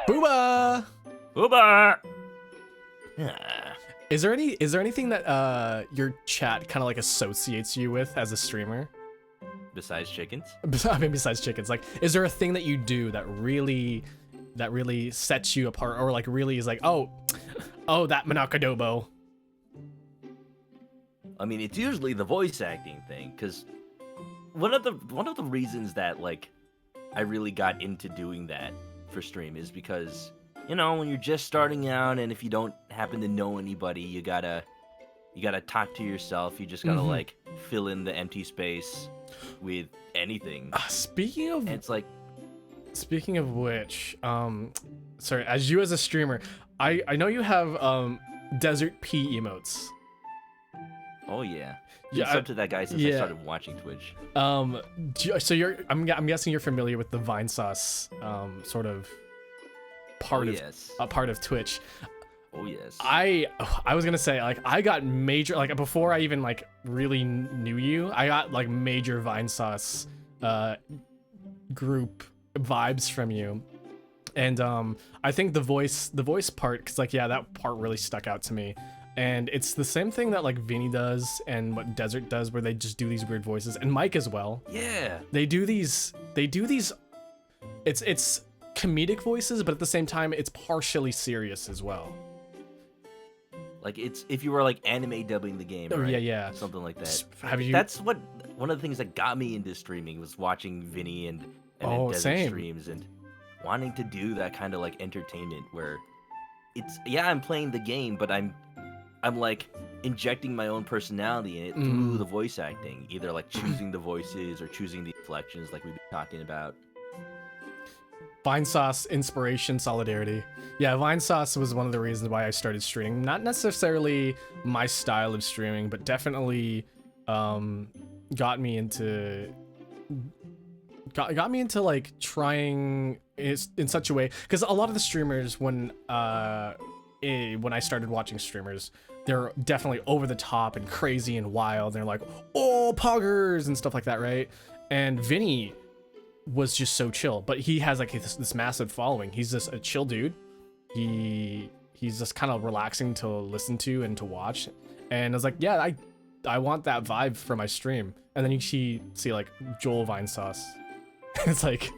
Booba. Booba. Is there anything that your chat kind of like associates you with as a streamer? Besides chickens? I mean, besides chickens, like, is there a thing that you do that really sets you apart, or like really is like, oh, that ManokAdobo, I mean, it's usually the voice acting thing, because one of the reasons that like I really got into doing that for stream is because, you know, when you're just starting out and if you don't happen to know anybody, you gotta talk to yourself. You just gotta like fill in the empty space with anything. Speaking of, And it's like, speaking of which, sorry, as a streamer, I know you have Desert P emotes. oh yeah. Yeah, Been sub to that guy since I started watching Twitch. So I'm guessing you're familiar with the Vine Sauce sort of part of Twitch. Oh yes. I was gonna say, like, I got major, like, before I even like really knew you, I got like major Vine Sauce group vibes from you. And I think the voice part, because like, yeah, that part really stuck out to me. And it's the same thing that like Vinny does and what Desert does, where they just do these weird voices, and Mike as well. Yeah. They do these it's comedic voices, but at the same time it's partially serious as well. Like, it's if you were like anime dubbing the game, Oh, right? yeah. Something like that. Have you? That's what one of the things that got me into streaming was watching Vinny and then Desert same. streams and wanting to do that kind of like entertainment where it's, yeah, I'm playing the game, but I'm like injecting my own personality in it through the voice acting, either like choosing the voices or choosing the inflections like we've been talking about. Vine Sauce, inspiration, solidarity. Yeah, Vine Sauce was one of the reasons why I started streaming. Not necessarily my style of streaming, but definitely got me into like trying in such a way, because a lot of the streamers when I started watching streamers, they're definitely over the top and crazy and wild. They're like, oh, poggers and stuff like that, right? And Vinny was just so chill, but he has like this massive following. He's just a chill dude. He's just kind of relaxing to listen to and to watch. And I was like, yeah, I want that vibe for my stream. And then you see like Joel Vine Sauce. It's like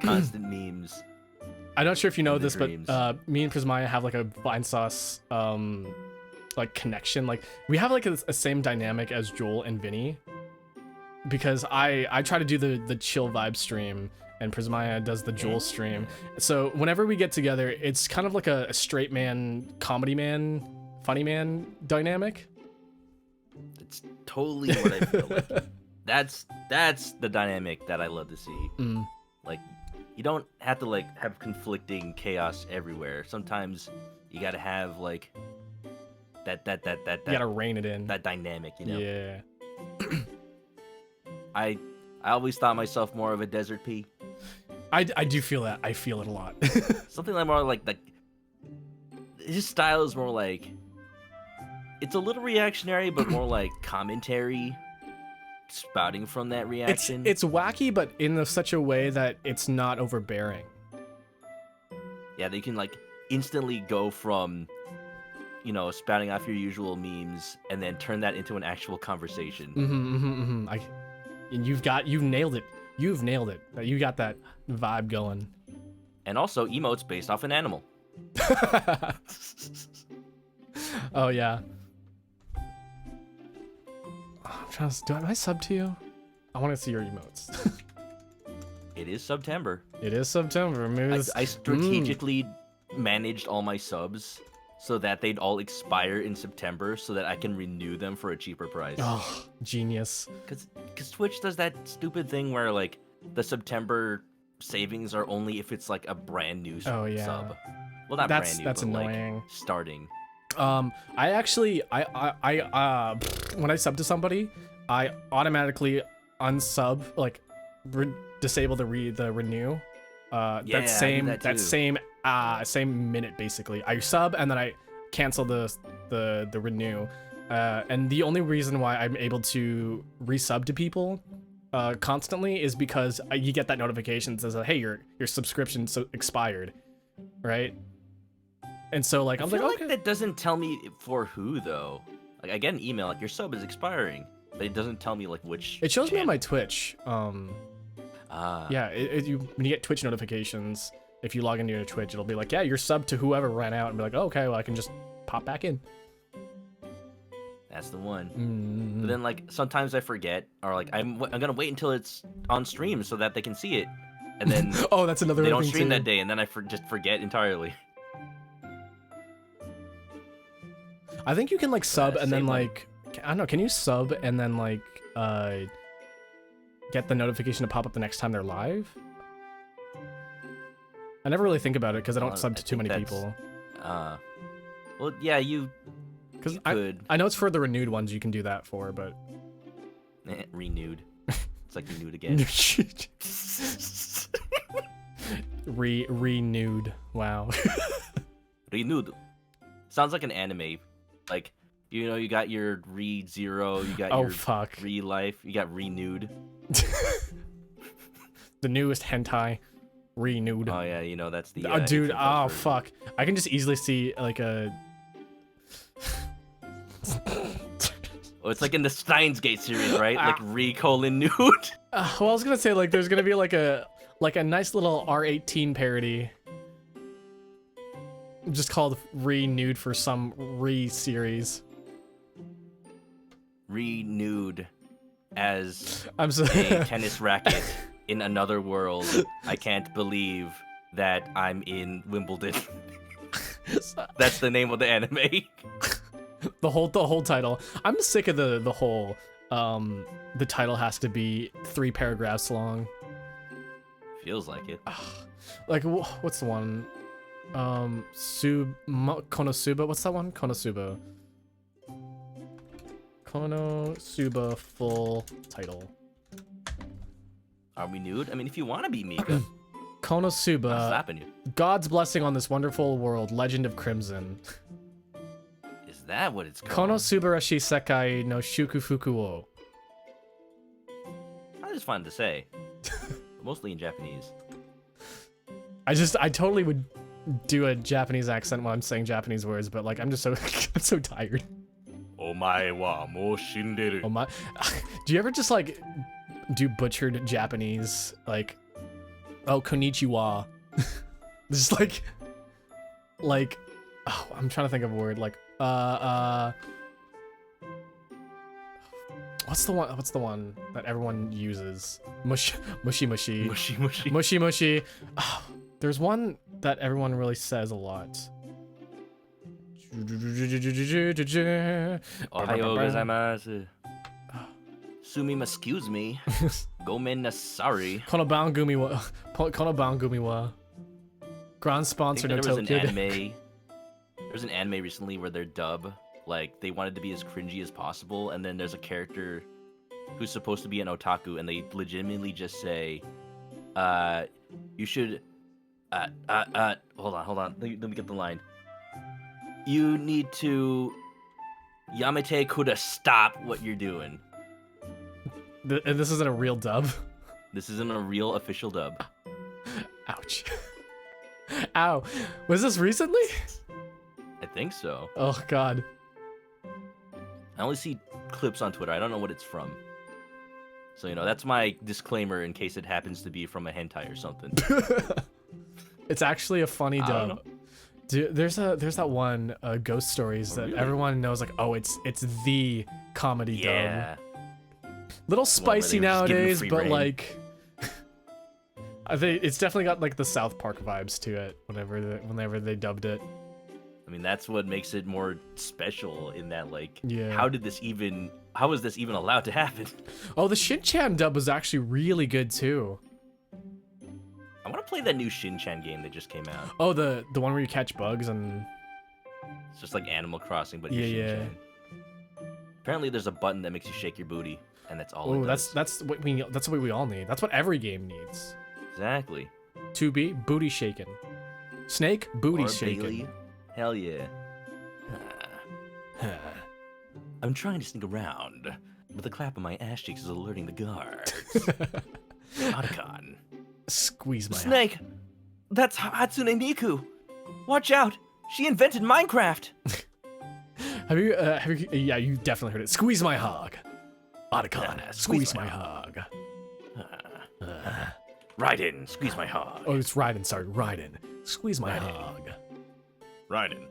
constant memes. I'm not sure if you know this, dreams. but me and Prismaya have like a Vine Sauce like connection. Like, we have like a same dynamic as Joel and Vinny, because I try to do the chill vibe stream and Prismaya does the Joel stream. So whenever we get together, it's kind of like a straight man, comedy man, funny man dynamic. It's totally what I feel like. That's the dynamic that I love to see. Like, you don't have to like have conflicting chaos everywhere. Sometimes you gotta have like that you gotta rein it in. That dynamic, you know. Yeah. I always thought myself more of a Desert P. I do feel that. I feel it a lot. Something like more like his style is more like, it's a little reactionary, but more like commentary spouting from that reaction. It's wacky, but in such a way that it's not overbearing. Yeah, they can like instantly go from, you know, spouting off your usual memes and then turn that into an actual conversation. And you've nailed it. You've nailed it. You got that vibe going. And also emotes based off an animal. Oh yeah. I'm trying to. Am I sub to you? I want to see your emotes. It is September. It is September. Maybe I strategically managed all my subs so that they'd all expire in September so that I can renew them for a cheaper price. Oh, genius. Because Twitch does that stupid thing where like the September savings are only if it's like a brand new sub. Well, not brand new, that's but annoying. Like starting. I actually when I sub to somebody, I automatically unsub, like disable the renew. That same minute basically. I sub and then I cancel the renew. And the only reason why I'm able to resub to people constantly is because you get that notification that says, hey, your subscription expired, right? And so like I'm like, okay. That doesn't tell me for who though. Like, I get an email like your sub is expiring, but it doesn't tell me like which. It shows me on my Twitch. Yeah, when you get Twitch notifications, if you log into your Twitch, it'll be like, yeah, you're sub to whoever ran out, and be like, oh, okay, well I can just pop back in. That's the one. Mm. But then like sometimes I forget, or like I'm gonna wait until it's on stream so that they can see it, and then Oh, that's another they don't thing stream too. that day, and then I just forget entirely. I think you can like sub and then same one. like I don't know. Can you sub and then like get the notification to pop up the next time they're live? I never really think about it because I don't sub to too many people. Well, yeah, you could. I know it's for the renewed ones you can do that for, but renewed. It's like renewed again. renewed. Wow. Renewed. Sounds like an anime. Like, you know, you got your Re-Zero, you got your fuck. Re-Life, you got Renewed. The newest hentai. Renewed. Oh yeah, you know that's the. Dude, oh fuck! I can just easily see like a. Oh, it's like in the Steins Gate series, right? Like Re-Nude. Well, I was gonna say like there's gonna be like a nice little R18 parody, just called Renewed for some series. Renewed as I'm so a tennis racket in another world. I can't believe that I'm in Wimbledon. That's the name of the anime. the whole title. I'm sick of the whole the title has to be 3 paragraphs long. Feels like it. Like what's the one? Konosuba. What's that one? Konosuba. Konosuba full title. Are we nude? I mean, if you want to be Mika. Konosuba. I'm slapping you. God's blessing on this wonderful world. Legend of Crimson. Is that what it's called? Konosubarashi Sekai no Shukufuku wo. I just fun to say. Mostly in Japanese. I totally would do a Japanese accent when I'm saying Japanese words, but like I'm just so I'm so tired. Omae wa mou shinderu. Oh my! Do you ever just like do butchered Japanese like, oh konnichiwa, just like oh, I'm trying to think of a word like what's the one that everyone uses? Mushi. Oh, there's one that everyone really says a lot. Ohayo gozaimasu. Excuse me. Gomen nasari. Konobangumi wa. Grand sponsor no Tokyo. There's an anime recently where their dub, like, they wanted to be as cringy as possible, and then there's a character who's supposed to be an otaku, and they legitimately just say, you should, hold on, let me get the line. You need to, Yamete Kuda, stop what you're doing. This isn't a real dub? This isn't a real official dub. Ouch. Ow. Was this recently? I think so. Oh, God. I only see clips on Twitter. I don't know what it's from. So, you know, that's my disclaimer in case it happens to be from a hentai or something. It's actually a funny dub. Dude, there's that one Ghost Stories that really? Everyone knows, like, oh, it's the comedy dub. Little The spicy nowadays, but rein. like, I think it's definitely got like the South Park vibes to it. Whenever they dubbed it. I mean, that's what makes it more special in that, like, yeah. How is this even allowed to happen? Oh, the Shin-Chan dub was actually really good too. I want to play that new Shin-Chan game that just came out. Oh, the one where you catch bugs and... It's just like Animal Crossing, but yeah, Shin-Chan. Apparently there's a button that makes you shake your booty, and that's all it does. that's what we all need. That's what every game needs. Exactly. To be booty shaken. Snake, booty or shaken. Bailey. Hell yeah. I'm trying to sneak around, but the clap of my ass cheeks is alerting the guards. Otacon. Squeeze my Snake! That's Hatsune Miku! Watch out! She invented Minecraft! Have you, yeah, you definitely heard it. Squeeze my hog. Otacon, squeeze my hog. Raiden, squeeze my hog. Oh, it's Raiden, sorry, Raiden. Squeeze my hog. Raiden.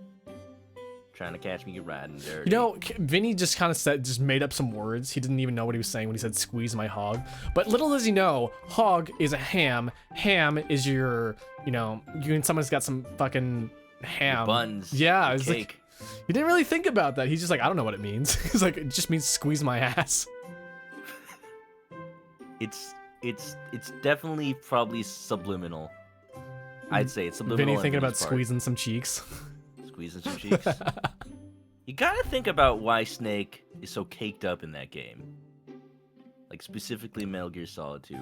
trying to catch me riding dirty. You know, Vinny just kind of just made up some words. He didn't even know what he was saying when he said squeeze my hog. But little does he know, hog is a ham. Ham is your, you know, someone's got some fucking ham. Your buns. Yeah, your it's cake. like, he didn't really think about that. He's just like, I don't know what it means. He's like, it just means squeeze my ass. It's definitely probably subliminal. I'd say it's subliminal. Vinny thinking about squeezing some cheeks. Squeezing some cheeks. You gotta think about why Snake is so caked up in that game. Like specifically Metal Gear Solid 2. You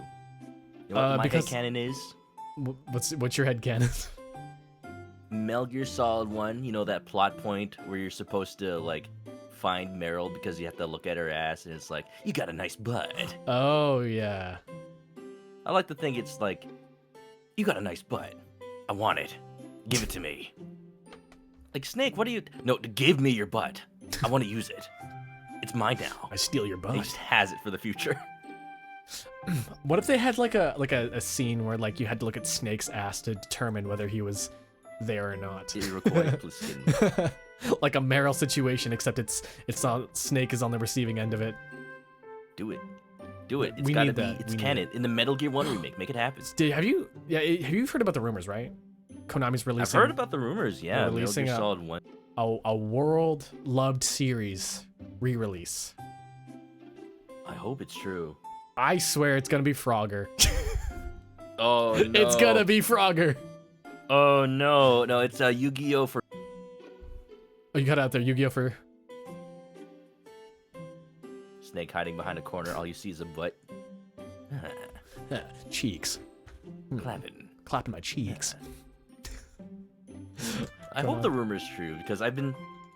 know what my headcanon is? What's your headcanon? Metal Gear Solid 1, you know that plot point where you're supposed to like find Meryl because you have to look at her ass and it's like, you got a nice butt. Oh yeah. I like to think it's like, you got a nice butt. I want it. Give it to me. Like, Snake, what do you... No, give me your butt. I want to use it. It's mine now. I steal your butt. He just has it for the future. What if they had like a scene where like you had to look at Snake's ass to determine whether he was there or not? Like a Meryl situation, except it's not, Snake is on the receiving end of it. Do it. Do it. It's We gotta need be. that. It's We need canon. In the Metal Gear 1 remake, make it happen. Have you heard about the rumors, right? Konami's releasing. I've heard about the rumors. Yeah, releasing Metal Gear Solid 1. a world loved series re-release. I hope it's true. I swear it's gonna be Frogger. Oh no! It's gonna be Frogger. Oh no! No, it's Yu-Gi-Oh for. Oh, you got out there, Yu-Gi-Oh for. Snake hiding behind a corner. All you see is a butt. Cheeks. Clapping my cheeks. I hope the rumor's true because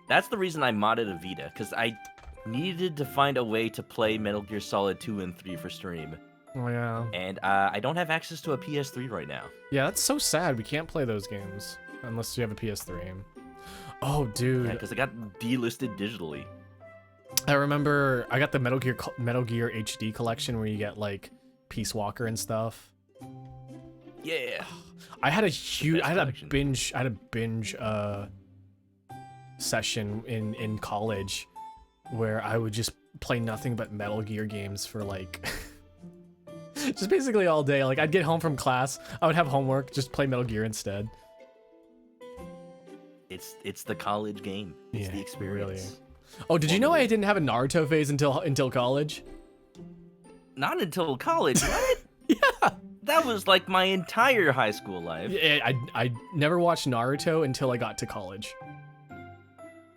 that's the reason I modded a Vita, because I needed to find a way to play Metal Gear Solid 2 and 3 for stream. Oh yeah. And I don't have access to a PS3 right now. Yeah, that's so sad. We can't play those games unless you have a PS3. Oh, dude. Yeah, because I got delisted digitally. I remember I got the Metal Gear HD collection where you get like Peace Walker and stuff. Yeah. I had a binge session in college where I would just play nothing but Metal Gear games for like just basically all day. Like I'd get home from class, I would have homework, just play Metal Gear instead. It's the college game. It's the experience. Really. Oh, did you know I didn't have a Naruto phase until college? Not until college. What? Yeah. That was like my entire high school life. Yeah, I never watched Naruto until I got to college.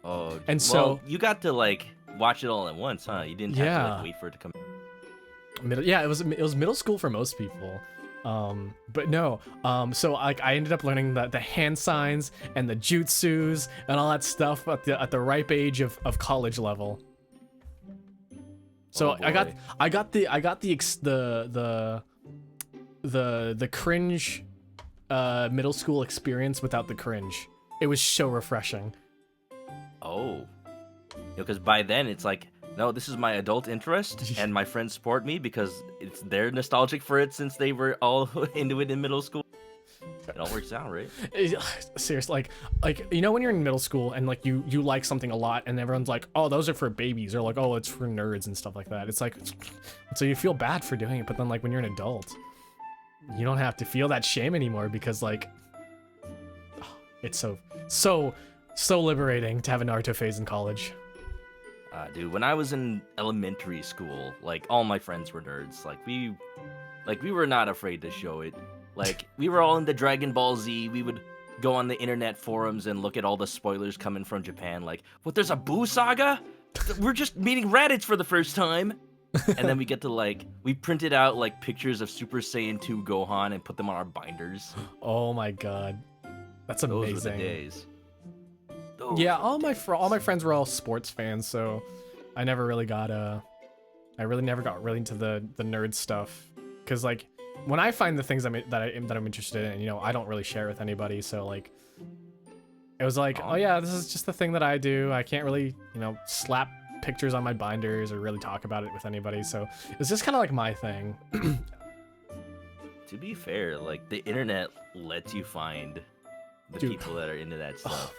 Oh, and so you got to like watch it all at once, huh? You didn't have to like wait for it to come. It was middle school for most people. But no. So I ended up learning the hand signs and the jutsus and all that stuff at the ripe age of college level. So I got the cringe middle school experience without the cringe. It was so refreshing. Oh, because by then it's like, no, this is my adult interest, and my friends support me because they're nostalgic for it since they were all into it in middle school. It all works out, right? Seriously, like you know when you're in middle school and like you like something a lot and everyone's like, oh, those are for babies, or like, oh, it's for nerds and stuff like that. It's like, so you feel bad for doing it, but then like when you're an adult, you don't have to feel that shame anymore because like, it's so liberating to have a Naruto phase in college. Dude, when I was in elementary school, like all my friends were nerds. Like we were not afraid to show it. Like we were all into Dragon Ball Z. We would go on the internet forums and look at all the spoilers coming from Japan. Like, what? There's a Buu saga? We're just meeting Raditz for the first time. And then we get to like, we printed out like pictures of Super Saiyan 2 Gohan and put them on our binders. Oh my god, that's amazing. Those were the days. Yeah, all my friends were all sports fans, so I never really got I really never got really into the nerd stuff, because like when I find the things that I'm interested in, you know, I don't really share with anybody, so like it was like, oh yeah, this is just the thing that I do. I can't really, you know, slap pictures on my binders or really talk about it with anybody, so it's just kind of like my thing. To be fair, like the internet lets you find the people that are into that stuff.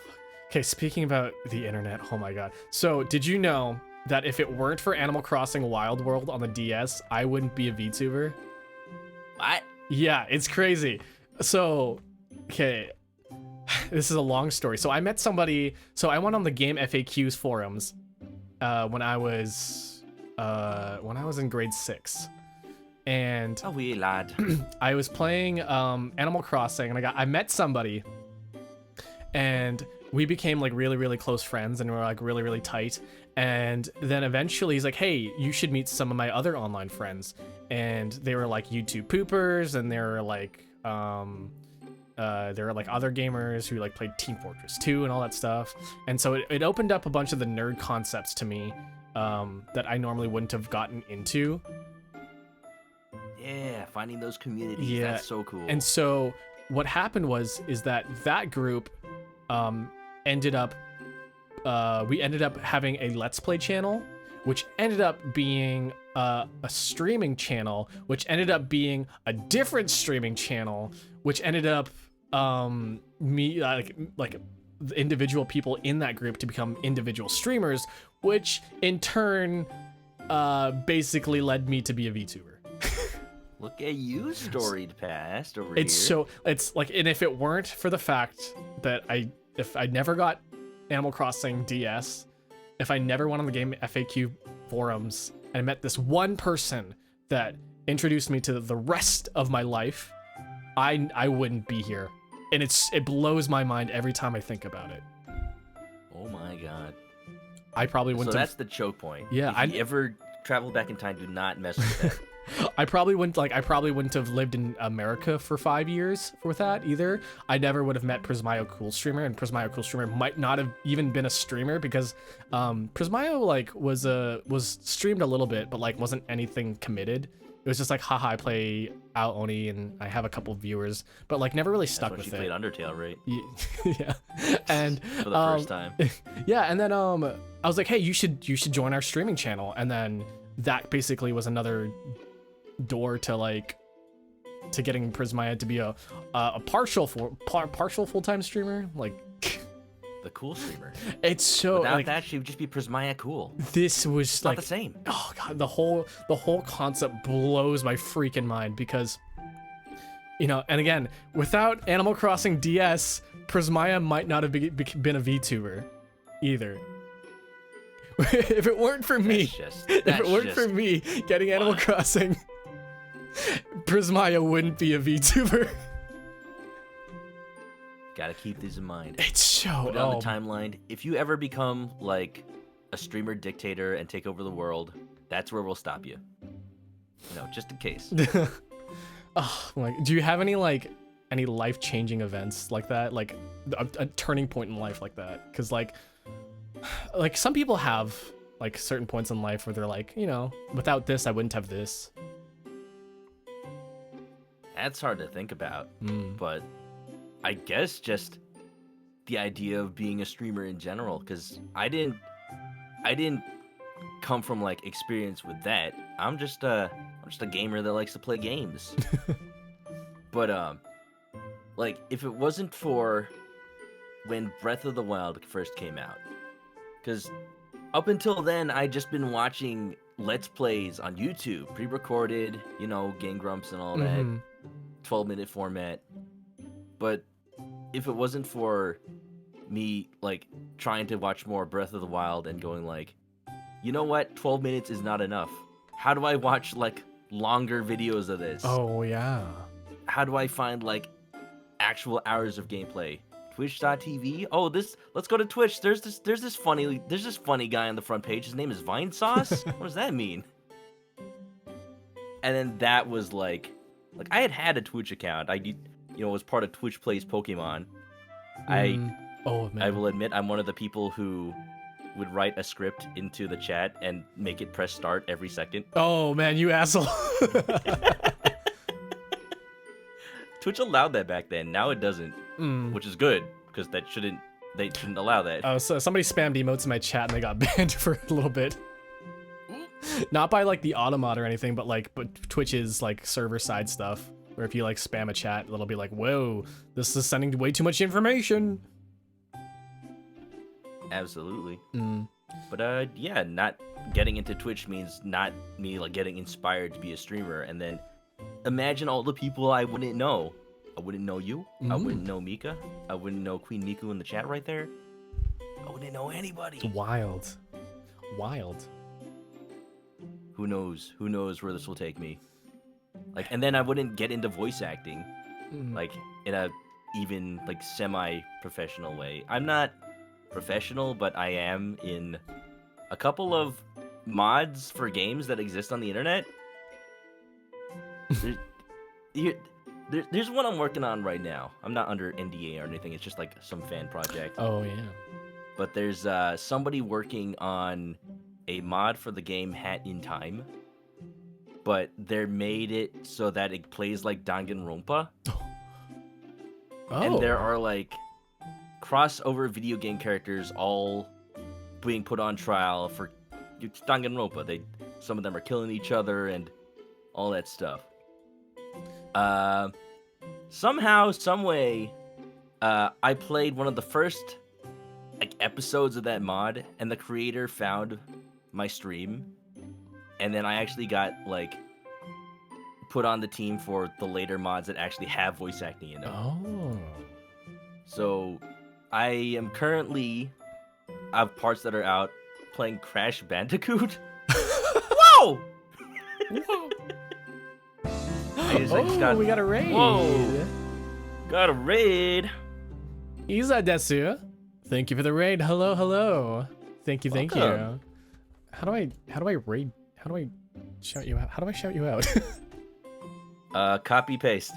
Okay, speaking about the internet, oh my god. So, did you know that if it weren't for Animal Crossing Wild World on the DS, I wouldn't be a VTuber? What? Yeah, it's crazy. So, okay, this is a long story. So I met somebody. So I went on the game FAQs forums when I was in grade 6, and A wee lad. I was playing Animal Crossing, and I met somebody, and we became like really, really close friends, and we were like really, really tight. And then eventually he's like, hey, you should meet some of my other online friends. And they were like YouTube poopers, and they were like there were like other gamers who like played Team Fortress 2 and all that stuff. And so it opened up a bunch of the nerd concepts to me that I normally wouldn't have gotten into. Yeah, finding those communities. Yeah. That's so cool. And so what happened is that group ended up we ended up having a Let's Play channel, which ended up being a streaming channel, which ended up being a different streaming channel, which ended up me like the individual people in that group to become individual streamers, which in turn basically led me to be a VTuber. Look at you, storied past over It's here. so it's like, and if it weren't for the fact that if I never got Animal Crossing DS, if I never went on the game FAQ forums and I met this one person that introduced me to the rest of my life, I wouldn't be here. And it blows my mind every time I think about it. Oh my god. I probably wouldn't So have, that's the choke point. Yeah, If you ever travel back in time, do not mess with that. I probably wouldn't have lived in America for 5 years with that either. I never would have met Prismayo Cool Streamer, and Prismayo Cool Streamer might not have even been a streamer because Prismayo like was streamed a little bit, but like wasn't anything committed. It was just like, haha, I play Ao Oni and I have a couple viewers, but like never really stuck That's with when she it. played Undertale, right? Yeah. And For the first time. yeah, and then I was like, hey, you should join our streaming channel, and then that basically was another door to getting Prismaya to be a partial full-time streamer. Like, The cool streamer. it's so Without like that, she would just be Prismaya cool. this was It's like not the same. oh god, the whole concept blows my freaking mind because, you know, and again, without Animal Crossing DS, Prismaya might not have been a VTuber either. If it weren't for me, if it weren't for me getting Animal Crossing, Prismaya wouldn't be a VTuber. Gotta keep these in mind. It's so Put it on the timeline. If you ever become like a streamer dictator and take over the world, that's where we'll stop you. You know, just in case. Oh, like, do you have any life-changing events like that, like a turning point in life like that? Because like some people have like certain points in life where they're like, you know, without this I wouldn't have this. That's hard to think about, but I guess just the idea of being a streamer in general, because I didn't come from like experience with that. I'm just a gamer that likes to play games. But like if it wasn't for when Breath of the Wild first came out, because up until then I'd just been watching Let's Plays on YouTube, pre-recorded, you know, Game Grumps and all that, 12-minute format. But if it wasn't for me like trying to watch more Breath of the Wild and going like, you know what, 12 minutes is not enough. How do I watch like longer videos of this? Oh yeah. How do I find like actual hours of gameplay? Twitch.tv. Oh, let's go to Twitch. There's this funny guy on the front page. His name is Vine Sauce. What does that mean? And then that was like I had a Twitch account. Was part of Twitch Plays Pokemon. Oh man. I will admit I'm one of the people who would write a script into the chat and make it press start every second. Oh man, you asshole. Twitch allowed that back then. Now it doesn't, which is good because they shouldn't allow that. Oh, so somebody spammed emotes in my chat and they got banned for a little bit. Not by like the automat or anything, but Twitch's like server side stuff. Where if you like spam a chat, it'll be like, whoa, this is sending way too much information. Absolutely. Mm. But yeah, not getting into Twitch means not me like getting inspired to be a streamer. And then imagine all the people I wouldn't know. I wouldn't know you. I wouldn't know Mika. I wouldn't know Queen Miku in the chat right there. I wouldn't know anybody. It's wild. Wild. Who knows? Who knows where this will take me? Like, and then I wouldn't get into voice acting, like in a even like semi-professional way. I'm not professional, but I am in a couple of mods for games that exist on the internet. There's one I'm working on right now. I'm not under NDA or anything. It's just like some fan project. Oh, yeah. But there's somebody working on a mod for the game Hat in Time. But they made it so that it plays like Danganronpa. Oh. And there are like crossover video game characters all being put on trial for Danganronpa. Some of them are killing each other and all that stuff. Somehow, some way, I played one of the first like episodes of that mod, and the creator found my stream, and then I actually got like put on the team for the later mods that actually have voice acting in them. Oh. So I am currently, I have parts that are out playing Crash Bandicoot. Whoa! Whoa. We got a raid. Whoa! Got a raid. Iza desu. Thank you for the raid. Hello, hello. Thank you, thank you. How do I raid? How do I shout you out? How do I shout you out? Copy paste.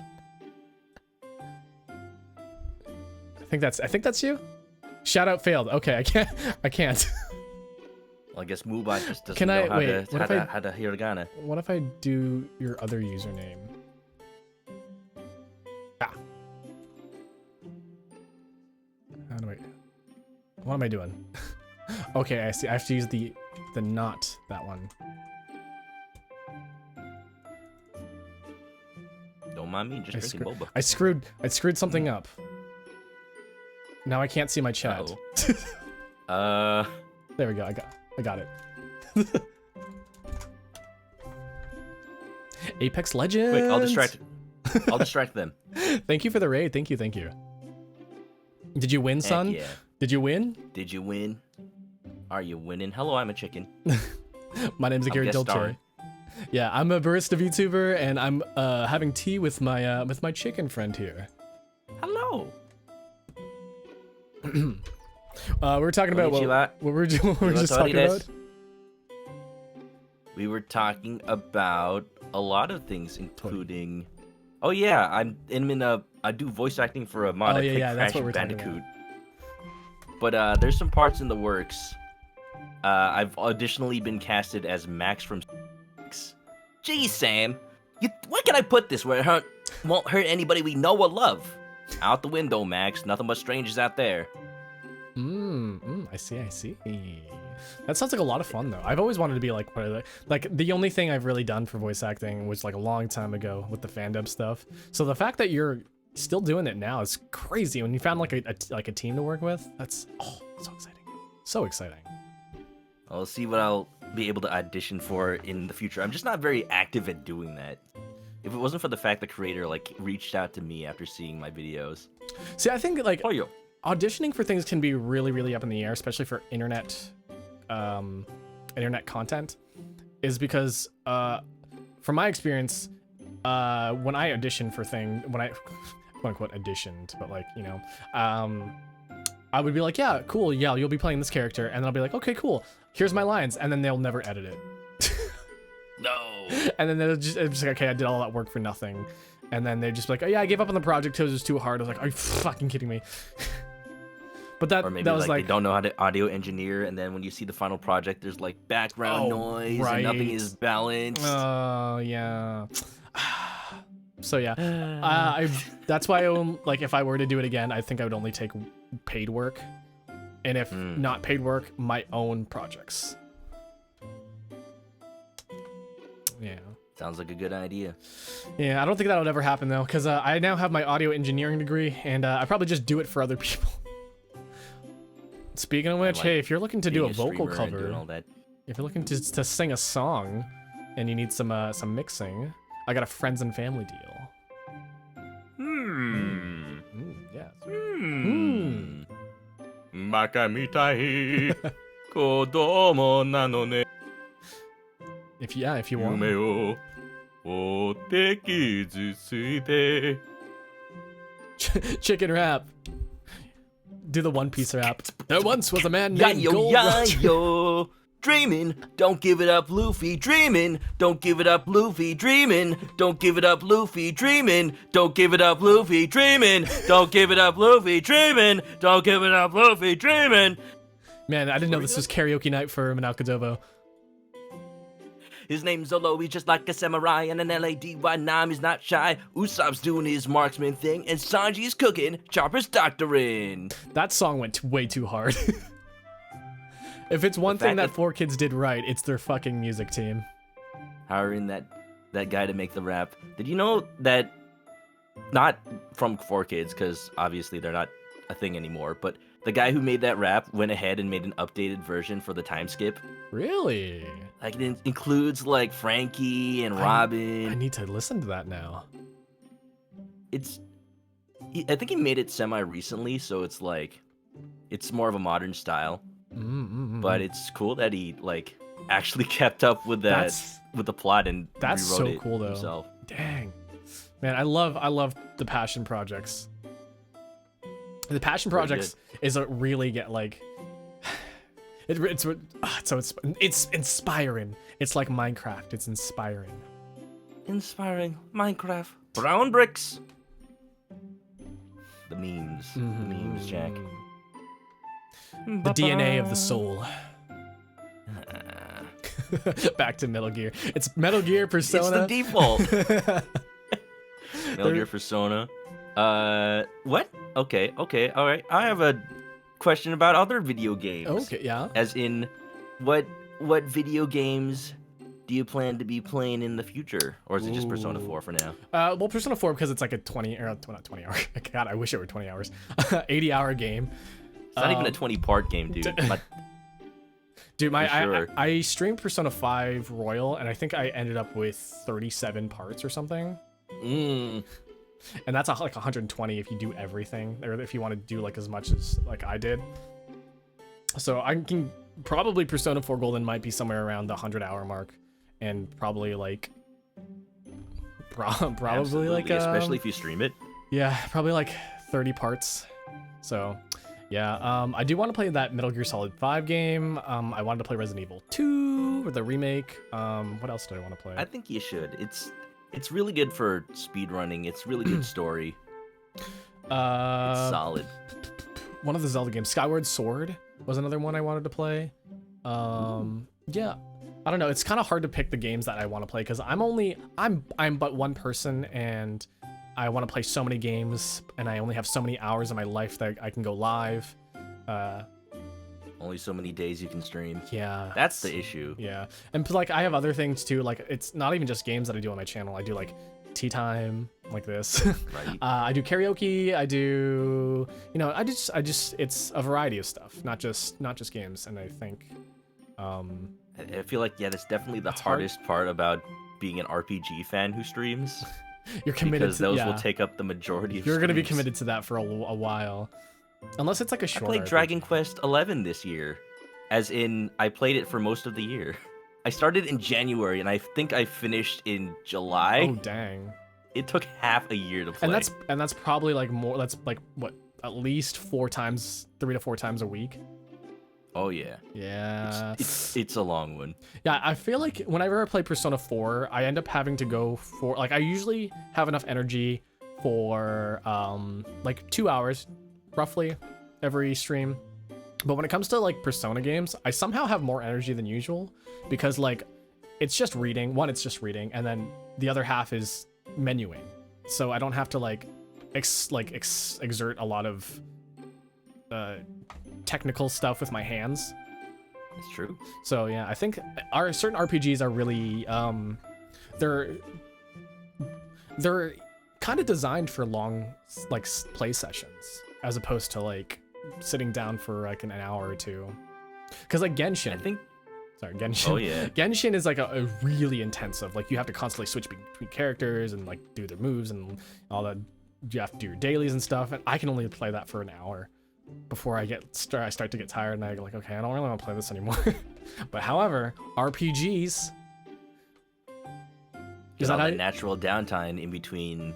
I think that's you. Shout out failed. Okay, I can't. Well, I guess Moobot just doesn't Can know I how wait? to hiragana. What if I do your other username? Ah. How do I? What am I doing? Okay, I see. I have to use the not that one. Don't mind me, just drinking boba. I screwed something up. Now I can't see my chat. There we go. I got it. Apex Legends. Quick, I'll distract them. Thank you for the raid. Thank you. Did you win, son? Yeah. Did you win? Did you win? Are you winning? Hello, I'm a chicken. My name's Akira Dolce. Yeah, I'm a barista VTuber, and I'm having tea with my chicken friend here. Hello. We were talking about what we were just talking about. We were talking about a lot of things, including. Oh yeah, I do voice acting for a mod. That's what we're Bandicoot. talking about. But there's some parts in the works. I've additionally been casted as Max from. Geez, Sam, where can I put this where it won't hurt anybody we know or love? Out the window, Max. Nothing but strangers out there. I see. That sounds like a lot of fun, though. I've always wanted to be like one of the only thing I've really done for voice acting was like a long time ago with the fandom stuff. So the fact that you're still doing it now is crazy. When you found like a team to work with, that's so exciting. So exciting. I'll see what I'll be able to audition for in the future. I'm just not very active at doing that. If it wasn't for the fact the creator like reached out to me after seeing my videos. See, I think like auditioning for things can be really, really up in the air, especially for internet content, is because from my experience, when I audition for when I quote unquote auditioned, but like, you know, I would be like, yeah, cool, yeah, you'll be playing this character, and then I'll be like, okay, cool, here's my lines, and then they'll never edit it. No. And then they're just like, okay, I did all that work for nothing. And then they're just like, oh yeah, I gave up on the project because it was too hard. I was like, are you fucking kidding me? But that, or maybe that was like they don't know how to audio engineer, and then when you see the final project, there's like background noise and nothing is balanced. Oh yeah. So yeah, that's why like if I were to do it again, I think I would only take paid work, and if not paid work, my own projects. Yeah. Sounds like a good idea. Yeah, I don't think that would ever happen though, because I now have my audio engineering degree, and I probably just do it for other people. Speaking of which, like, hey, if you're looking to do a being vocal streamer and doing cover, all that. if you're looking to sing a song, and you need some mixing, I got a friends and family deal. Yes. Baka mitai kodomo nano ne. If you want. Yume o otte kizusuite. Chicken rap. Do the One Piece rap. There once was a man named Gold Roger. Yo. Dreaming, don't give it up, Luffy. Dreaming, don't give it up, Luffy. Dreaming, don't give it up, Luffy. Dreaming, don't give it up, Luffy. Dreaming, don't give it up, Luffy. Dreaming, don't give it up, Luffy. Dreaming. Man, I didn't know this was karaoke night for ManokAdobo. His name's Zolo, he's just like a samurai, and an LADY Nami's not shy. Usopp's doing his marksman thing, and Sanji's cooking Chopper's doctoring. That song went way too hard. If it's one thing that 4Kids did right, it's their fucking music team. Hiring that guy to make the rap. Did you know that, not from 4Kids, because obviously they're not a thing anymore, but the guy who made that rap went ahead and made an updated version for the time skip? Really? Like, it includes, like, Frankie and Robin. I need to listen to that now. I think he made it semi-recently, so it's, like, it's more of a modern style. But it's cool that he, like, actually kept up with with the plot and that's rewrote so it cool, though. himself. Dang. Man, I love the passion projects. The passion projects is a really it's inspiring. It's like Minecraft. It's inspiring. Inspiring Minecraft. Brown bricks. The memes. The memes, Jack. The DNA of the soul. Back to Metal Gear. It's Metal Gear Persona. It's the default. Metal Gear Persona. What? Okay, all right. I have a question about other video games. Okay, yeah. As in, what video games do you plan to be playing in the future, or is it just Persona 4 for now? Well, Persona 4 because it's like a 20 or not 20 hour. God, I wish it were 20 hours. 80-hour game. It's not even a 20-part game, dude. Dude, I streamed Persona 5 Royal, and I think I ended up with 37 parts or something. And that's like 120 if you do everything, or if you want to do like as much as like I did. So I can probably Persona 4 Golden might be somewhere around the 100-hour mark, and probably like probably Absolutely, like especially if you stream it. Yeah, probably like 30 parts. So. Yeah, I do want to play that Metal Gear Solid 5 game. I wanted to play Resident Evil 2 or the remake. What else do I want to play? I think you should. It's really good for speedrunning. It's really good story. It's solid. One of the Zelda games, Skyward Sword, was another one I wanted to play. Yeah, I don't know. It's kind of hard to pick the games that I want to play because I'm but one person, and I want to play so many games, and I only have so many hours in my life that I can go live. Only so many days you can stream. Yeah. That's the issue. Yeah. And like I have other things too, like it's not even just games that I do on my channel. I do like tea time like this. Right. I do karaoke, I do, you know, I just it's a variety of stuff, not just games. And I think I feel like, yeah, that's definitely the hardest part about being an RPG fan who streams. You're committed because those will take up the majority of You're going to be streams. committed to that for a while. Unless it's like a short I played RPG. Dragon Quest 11 this year. As in, I played it for most of the year. I started in January, and I think I finished in July. Oh, dang. It took half a year to play. And that's probably like more, that's like, what, at least 3 to 4 times a week? Oh, yeah. Yeah. It's a long one. Yeah, I feel like whenever I play Persona 4, I end up having to go for, like, I usually have enough energy for, like, 2 hours, roughly, every stream. But when it comes to, like, Persona games, I somehow have more energy than usual, because, like, it's just reading. One, it's just reading, and then the other half is menuing. So I don't have to, like, exert a lot of, technical stuff with my hands. It's true. So yeah, I think our certain RPGs are really they're kind of designed for long like play sessions as opposed to like sitting down for like an hour or two. Because like Genshin, I think. sorry, Genshin. Oh yeah. Genshin is like a really intensive. Like you have to constantly switch between characters and like do their moves and all that. You have to do your dailies and stuff. And I can only play that for an hour before I start to get tired and I go like, okay, I don't really want to play this anymore. But however, RPGs. Is that a natural downtime in between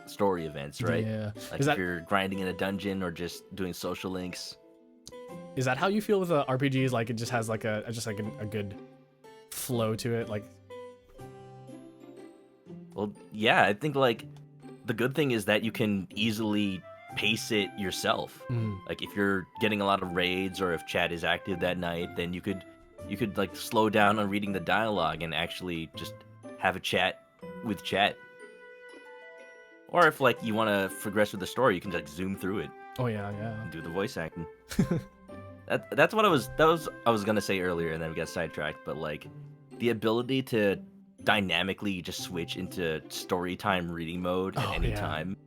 story events, right? Yeah. Like if you're grinding in a dungeon or just doing social links. Is that how you feel with the RPGs? Like it just has like a good flow to it, like. Well, yeah, I think like the good thing is that you can easily pace it yourself. Like if you're getting a lot of raids or if chat is active that night, then you could like slow down on reading the dialogue and actually just have a chat with chat. Or if like you want to progress with the story, you can like zoom through it. Oh yeah. And do the voice acting. That's what I was gonna say earlier, and then we got sidetracked. But like the ability to dynamically just switch into story time reading mode at any time.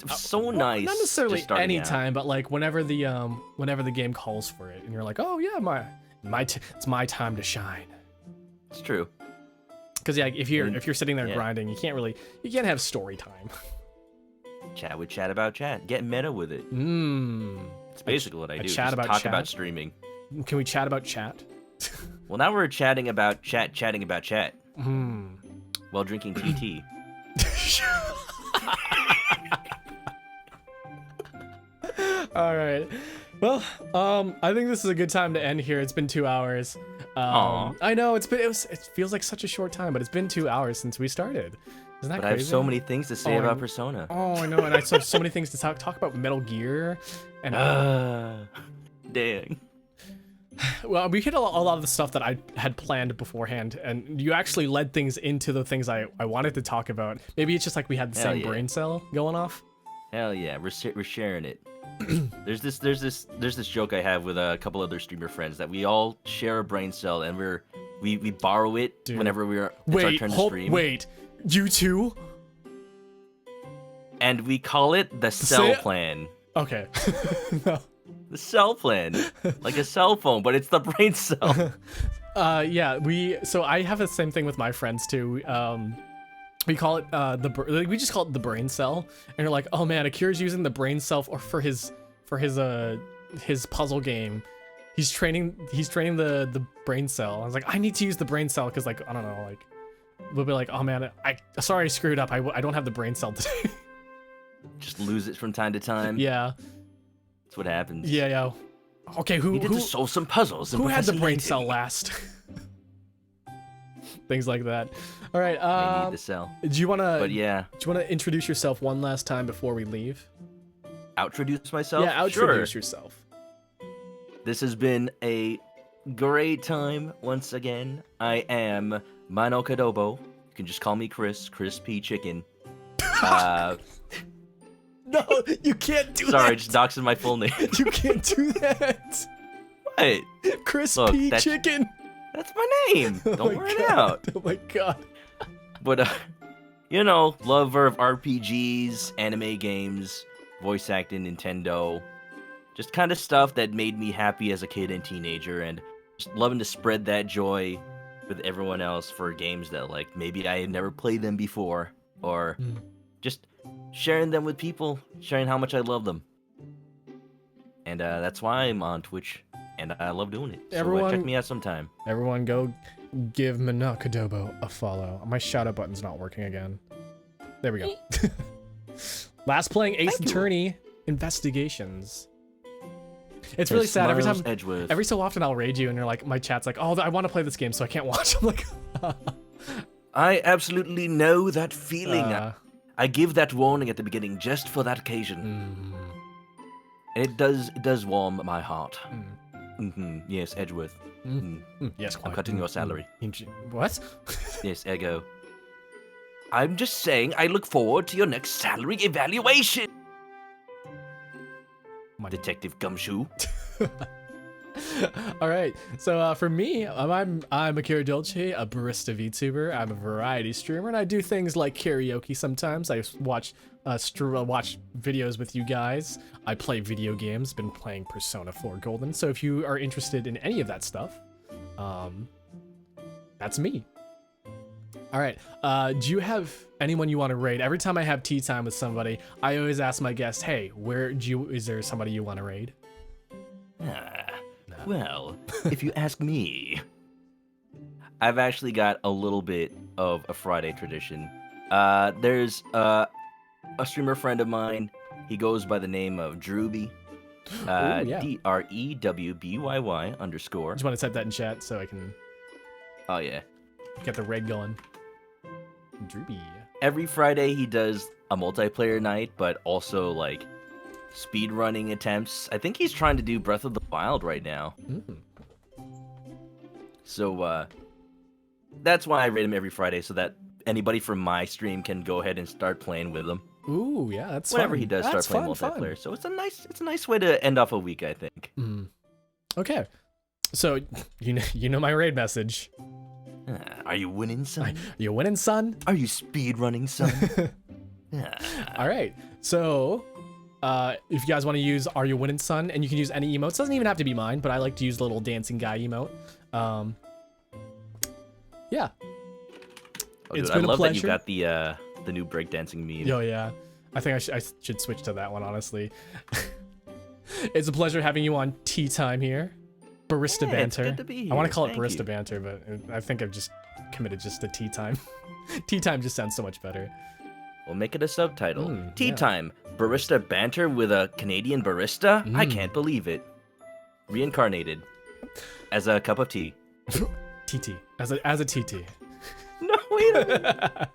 It's so nice. Not necessarily any out. time, but like whenever the game calls for it, and you're like, oh yeah, it's my time to shine. It's true. Because yeah, if you're sitting there grinding, you can't have story time. Chat with chat about chat. Get meta with it. It's basically what I do. Chat about talk chat? about streaming. Can we chat about chat? Well, now we're chatting about chatting about chat. While drinking TT. All right. Well, I think this is a good time to end here. It's been 2 hours. I know it feels like such a short time, but it's been 2 hours since we started. Isn't that crazy? I have so many things to say about Persona. Oh, I know, and I have so many things to talk about Metal Gear, and dang. Well, we hit a lot of the stuff that I had planned beforehand, and you actually led things into the things I wanted to talk about. Maybe it's just like we had the same brain cell going off. Hell yeah, we're sharing it. There's this joke I have with a couple other streamer friends that we all share a brain cell and we borrow it whenever it's our turn to stream. Wait, you too? And we call it the cell plan. Okay. No. The cell plan, like a cell phone, but it's the brain cell. Yeah, so I have the same thing with my friends too. We call it we just call it the brain cell, and you're like, oh man, Akira's using the brain cell for his puzzle game. He's training the brain cell. I was like, I need to use the brain cell because like I don't know, like we'll be like, oh man, sorry I screwed up. I don't have the brain cell today. Just lose it from time to time. Yeah. That's what happens. Yeah. Okay, who needed to solve some puzzles? Who had the brain cell last? Things like that. All right. I need the cell. Do you wanna? But yeah. Do you wanna introduce yourself one last time before we leave? Outroduce myself? Yeah, outroduce yourself. This has been a great time once again. I am ManokAdobo. You can just call me Chris P. Chicken. No, you can't do that. Sorry, just doxing my full name. You can't do that. What? Chris P. Chicken. That's my name. Don't wear it out. Oh my god. But, lover of RPGs, anime games, voice acting, Nintendo. Just kind of stuff that made me happy as a kid and teenager, and just loving to spread that joy with everyone else for games that, like, maybe I had never played them before, or just sharing them with people, sharing how much I love them. And that's why I'm on Twitch, and I love doing it. So check me out sometime. Everyone go give ManokAdobo a follow. My shout-out button's not working again. There we go. Last playing Ace Attorney Investigations. It's really sad. Every so often I'll raid you, and you're like, my chat's like, oh, I want to play this game, so I can't watch. I'm like, I absolutely know that feeling. I give that warning at the beginning just for that occasion. And it does warm my heart. Yes, Edgeworth. Yes, quite. I'm cutting your salary. What? Yes, Ego. I'm just saying I look forward to your next salary evaluation. Detective Gumshoe. All right. So for me, I'm Akira Dolce, a barista VTuber. I'm a variety streamer, and I do things like karaoke sometimes. I watch watch videos with you guys. I play video games. Been playing Persona 4 Golden. So if you are interested in any of that stuff, that's me. All right. Do you have anyone you want to raid? Every time I have tea time with somebody, I always ask my guests, "Hey, is there somebody you want to raid?" Well, if you ask me, I've actually got a little bit of a Friday tradition. There's a streamer friend of mine. He goes by the name of Drewby. Yeah. DREWBYY _. Just want to type that in chat so I can Oh yeah. get the raid going. Droopy. Every Friday he does a multiplayer night, but also like speed running attempts. I think he's trying to do Breath of the Wild right now. So that's why I rate him every Friday, so that anybody from my stream can go ahead and start playing with him. Ooh, yeah, that's whenever fun. he does That's start playing multiplayer. So it's a nice way to end off a week, I think. Okay, so you know my raid message. Are you winning, son? You winning, son? Are you speed running, son? All right, so if you guys want to use "Are you winning, son?" and you can use any emotes. Doesn't even have to be mine, but I like to use the little dancing guy emote. Yeah. Oh, dude, I love that you got the new breakdancing meme. Oh yeah, I think I should switch to that one, honestly. It's a pleasure having you on Tea Time here. Barista Banter. It's good to be here. I want to call it Thank Barista you. Banter, but I think I've just committed just to Tea Time. Tea Time just sounds so much better. We'll make it a subtitle. Tea yeah. Time. Barista Banter with a Canadian barista? I can't believe it. Reincarnated. As a cup of tea. TT. As a TT. No, wait a minute.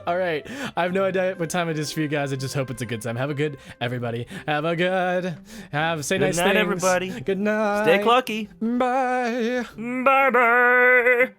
All right. I have no idea what time it is for you guys. I just hope it's a good time. Have a good, everybody. Have a good, say nice Good night, things. everybody. Good night. Stay clucky. Bye. Bye-bye.